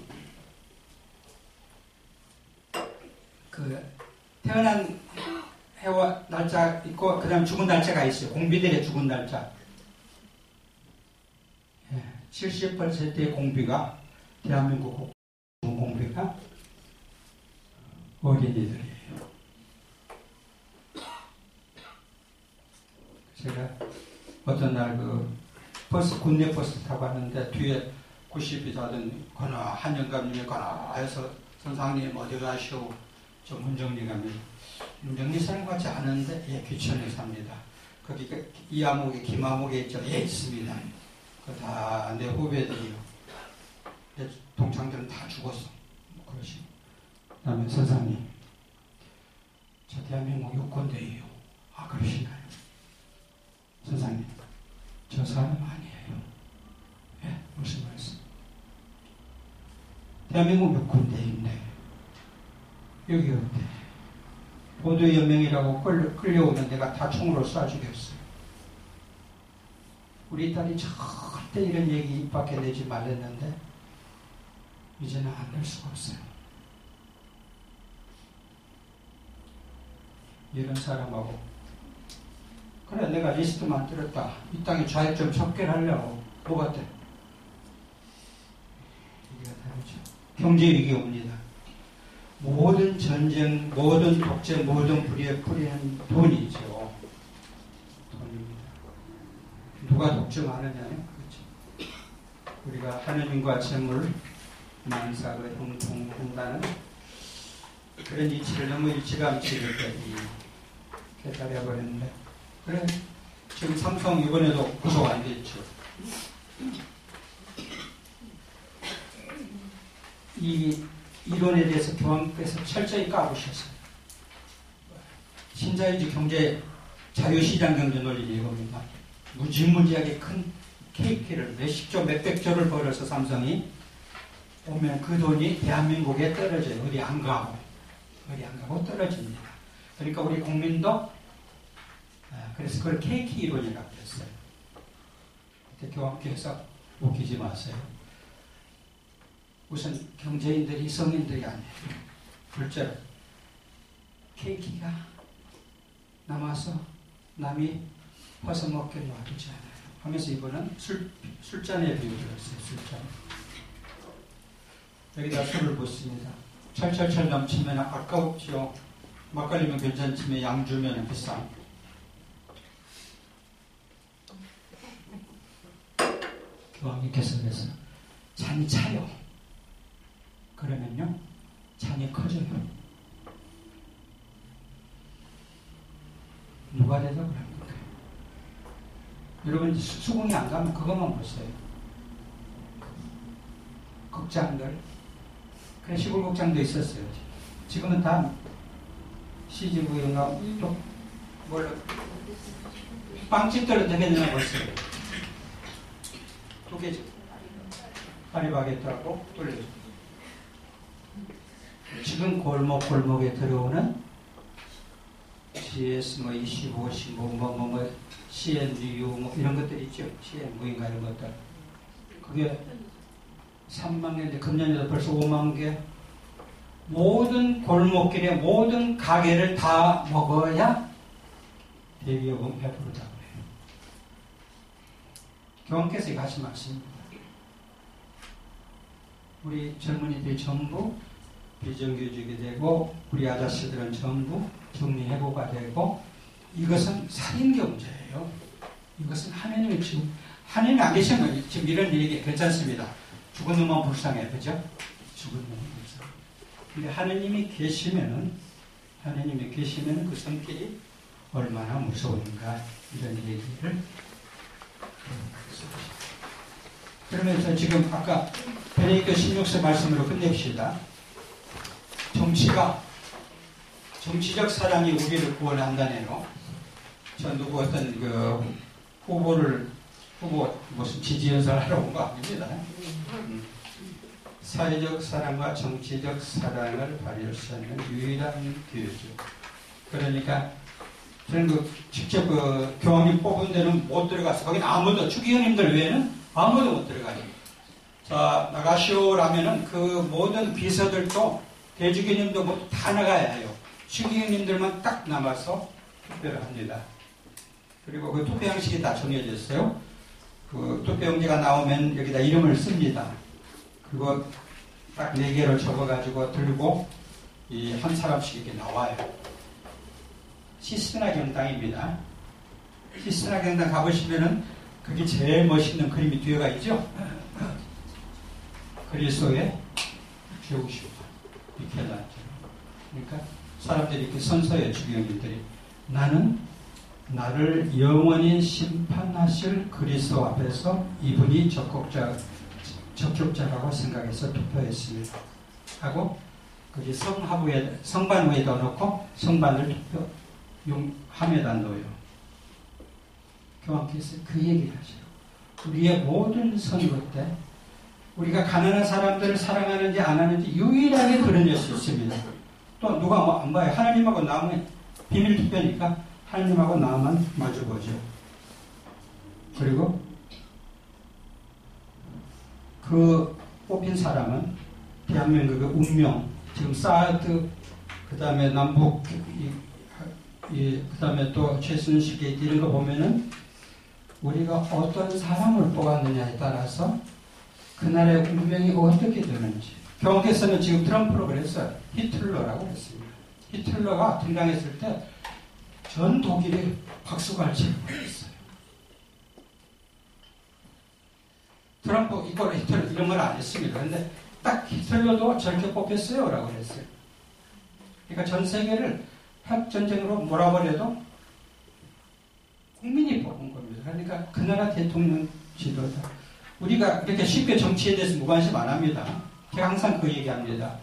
그 태어난 해와 날짜 있고 그다음 죽은 날짜가 있어요. 공비들의 죽은 날짜. 70%의 공비가 대한민국 공비가 어린이들이에요. 제가 어떤 날 버스, 군내 버스 타고 왔는데 뒤에 90이 다든 거나 한영감님이 거나 해서 선생님 어디 가시오? 저 문정리갑니다. 문정리 사는 것 같지 않은데 예, 귀천에 삽니다. 거기 이암옥에 김암옥에 있죠. 예, 있습니다. 그 다 내 후배들이요. 내 동창들은 다 죽었어. 그러시고. 그 다음에 선생님 저 대한민국 유권대예요. 아, 그러시나요? 선생님 저 사람 아니에요. 예? 무슨 말씀? 대한민국 유권대인데 여기 어때? 보도연맹이라고 끌려오면 내가 다 총으로 쏴주겠어요. 우리 딸이 절대 이런 얘기 입 밖에 내지 말랬는데 이제는 안 낼 수가 없어요. 이런 사람하고 그래 내가 리스트 만들었다. 이 땅에 좌익 좀 척결하려고. 뭐가 돼? 이게 다르죠. 경제위기 옵니다. 모든 전쟁, 모든 독재, 모든 불의의 뿌리는 돈이죠. 돈입니다. 누가 독점하느냐요? 그렇죠. 우리가 하느님과 재물, 만사를 형통한다는 그런 이치를 너무 일찌감치 이렇게 깨달아버렸는데 그래 지금 삼성 이번에도 구속 안 됐죠. 이 이론에 대해서 교황께서 철저히 까부셨어요. 신자유주의 경제 자유시장 경제 논리를 이겁니다. 무지무지하게 큰 케이크를 몇십조 몇백조를 벌어서 삼성이 오면 그 돈이 대한민국에 떨어져요. 어디 안 가고 떨어집니다. 그러니까 우리 국민도 그래서 그걸 케이크 이론이라고 했어요. 그때 교황께서 웃기지 마세요. 우선 경제인들이 성인들이 아니에요. 둘째로 케이크가 남아서 남이 퍼서 먹게 놔두지 않아요. 하면서 이번은 술잔에 비유를 했어요. 술잔. 여기다 술을 붓습니다. 철철철 넘치면 아까웠죠. 막걸리면 괜찮지만 양주면 비싸. 교황님께서 그래서 잔이 차요. 그러면요 잔이 커져요. 누가 돼서 그럽니까? 여러분 수공이 안 가면 그것만 보세요. 극장들 그래 시골 극장도 있었어요. 지금은 다 CGV인가 또 뭘로 빵집들은 되게 되나 보세요. 두 개죠. 파리바게트하고 돌려줘. 지금 골목에 들어오는 GS 25, CNDU 이런 것들 있죠. CNV인가 이런 것들. 그게 3만 개인데 금년에도 벌써 5만 개. 모든 골목길에 모든 가게를 다 먹어야 대기요금 100%다 그래요. 교황께서 하신 말씀입니다. 우리 젊은이들이 전부 비정규직이 되고 우리 아저씨들은 전부 정리해고가 되고 이것은 살인경제예요. 이것은 하느님이 지금 하느님이 안 계시면 지금 이런 얘기 괜찮습니다. 죽은 놈만 불쌍해, 그죠? 죽은 놈만 불쌍해. 근데 하느님이 계시면은 그 성격이 얼마나 무서운가 이런 얘기를 그러면서 지금 아까 베네딕토 16세 말씀으로 끝냅시다. 정치적 사랑이 우리를 구원한다네요. 저 누구 어떤 후보 무슨 지지연설 하러 온 거 아닙니다. 사회적 사랑과 정치적 사랑을 발휘할 수 있는 유일한 교회죠. 그러니까 저는 직접 교황님 뽑은 데는 못 들어가서 거기는 아무도 추기경님들 외에는 아무도 못 들어가요. 자 나가시오라면은 그 모든 비서들도 대주교님도 모두 다 나가야 해요. 추기경님들만 딱 남아서 투표를 합니다. 그리고 그 투표 양식이 다 정해졌어요. 그 투표용지가 나오면 여기다 이름을 씁니다. 그리고 딱 4개를 접어가지고 들고 이 한 사람씩 이렇게 나와요. 시스나 경당입니다. 시스나 경당 가보시면은 그게 제일 멋있는 그림이 뒤에가 있죠. 그리스도의 죽으시고 미켈란젤로. 그러니까 사람들이 이렇게 선서의 주경인들이 나는 나를 영원히 심판하실 그리스도 앞에서 이분이 적격자라고 생각해서 투표했습니다. 하고 거기 성반 위에다 놓고 성반을 함에다 넣어요. 교황께서 그 얘기를 하셔요. 우리의 모든 선거 때 우리가 가난한 사람들을 사랑하는지 안 하는지 유일하게 드러낼 수 있습니다. 또 누가 뭐 안 봐요. 하나님하고 나만 비밀 투표니까 하나님하고 나만 마주보죠. 그리고 그 뽑힌 사람은 대한민국의 운명, 지금 사드, 그 다음에 남북, 그 다음에 또 최순실 게이트 이런 거 보면은 우리가 어떤 사람을 뽑았느냐에 따라서 그 나라의 운명이 어떻게 되는지. 교황께서는 지금 트럼프로 그랬어요. 히틀러라고 했습니다. 히틀러가 등장했을 때 전 독일이 박수갈채를 보냈어요. 트럼프 이걸 히틀러 이런 걸 안 했습니다. 그런데 딱 히틀러도 저렇게 뽑혔어요 라고 그랬어요. 그러니까 전 세계를 핵전쟁으로 몰아버려도 국민이 뽑은 겁니다. 그러니까 그 나라 대통령 지도자. 우리가 이렇게 쉽게 정치에 대해서 무관심 안 합니다. 제가 항상 그 얘기합니다.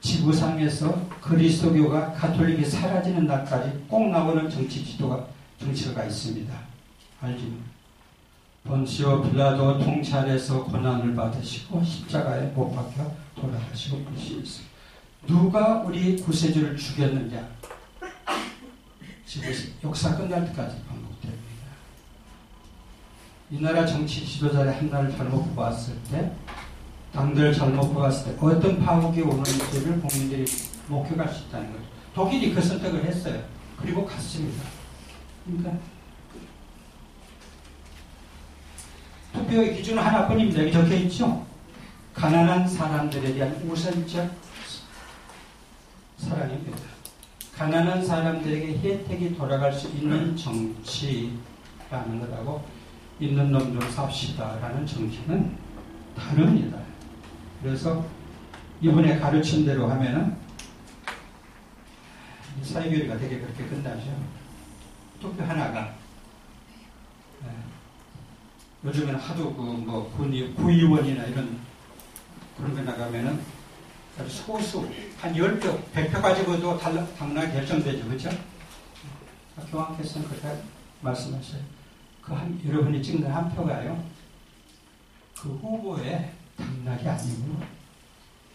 지구상에서 그리스도교가 가톨릭이 사라지는 날까지 꼭 나오는 정치가 있습니다. 알죠? 본시오 빌라도 통찰에서 고난을 받으시고 십자가에 못 박혀 돌아가시고 그러셨어요. 누가 우리 구세주를 죽였느냐? 지금 역사 끝날 때까지 반복됩니다. 이 나라 정치 지도자를 한 나라를 잘못 뽑았을 때, 당들 잘못 뽑았을 때 어떤 파국이 오는지를 국민들이 목격할 수 있다는 거죠. 독일이 그 선택을 했어요. 그리고 갔습니다. 그러니까 투표의 기준은 하나뿐입니다. 여기 적혀 있죠? 가난한 사람들에 대한 우선적 사랑입니다. 가난한 사람들에게 혜택이 돌아갈 수 있는 정치라는 것하고 있는 놈들 삽시다라는 정치는 다릅니다. 그래서 이분의 가르침대로 하면은 사회교리가 되게 그렇게 끝나죠. 투표 하나가 요즘에는 하도 구의원이나 이런 그런 거 나가면은 소수 한 10표, 100표 가지고도 당락이 결정되죠. 그렇죠? 교황께서는 그렇게 말씀하셔요. 여러분이 찍는 한 표가요. 그 후보의 당락이 아니고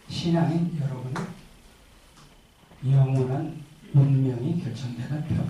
신앙인 여러분의 영원한 운명이 결정되는 표.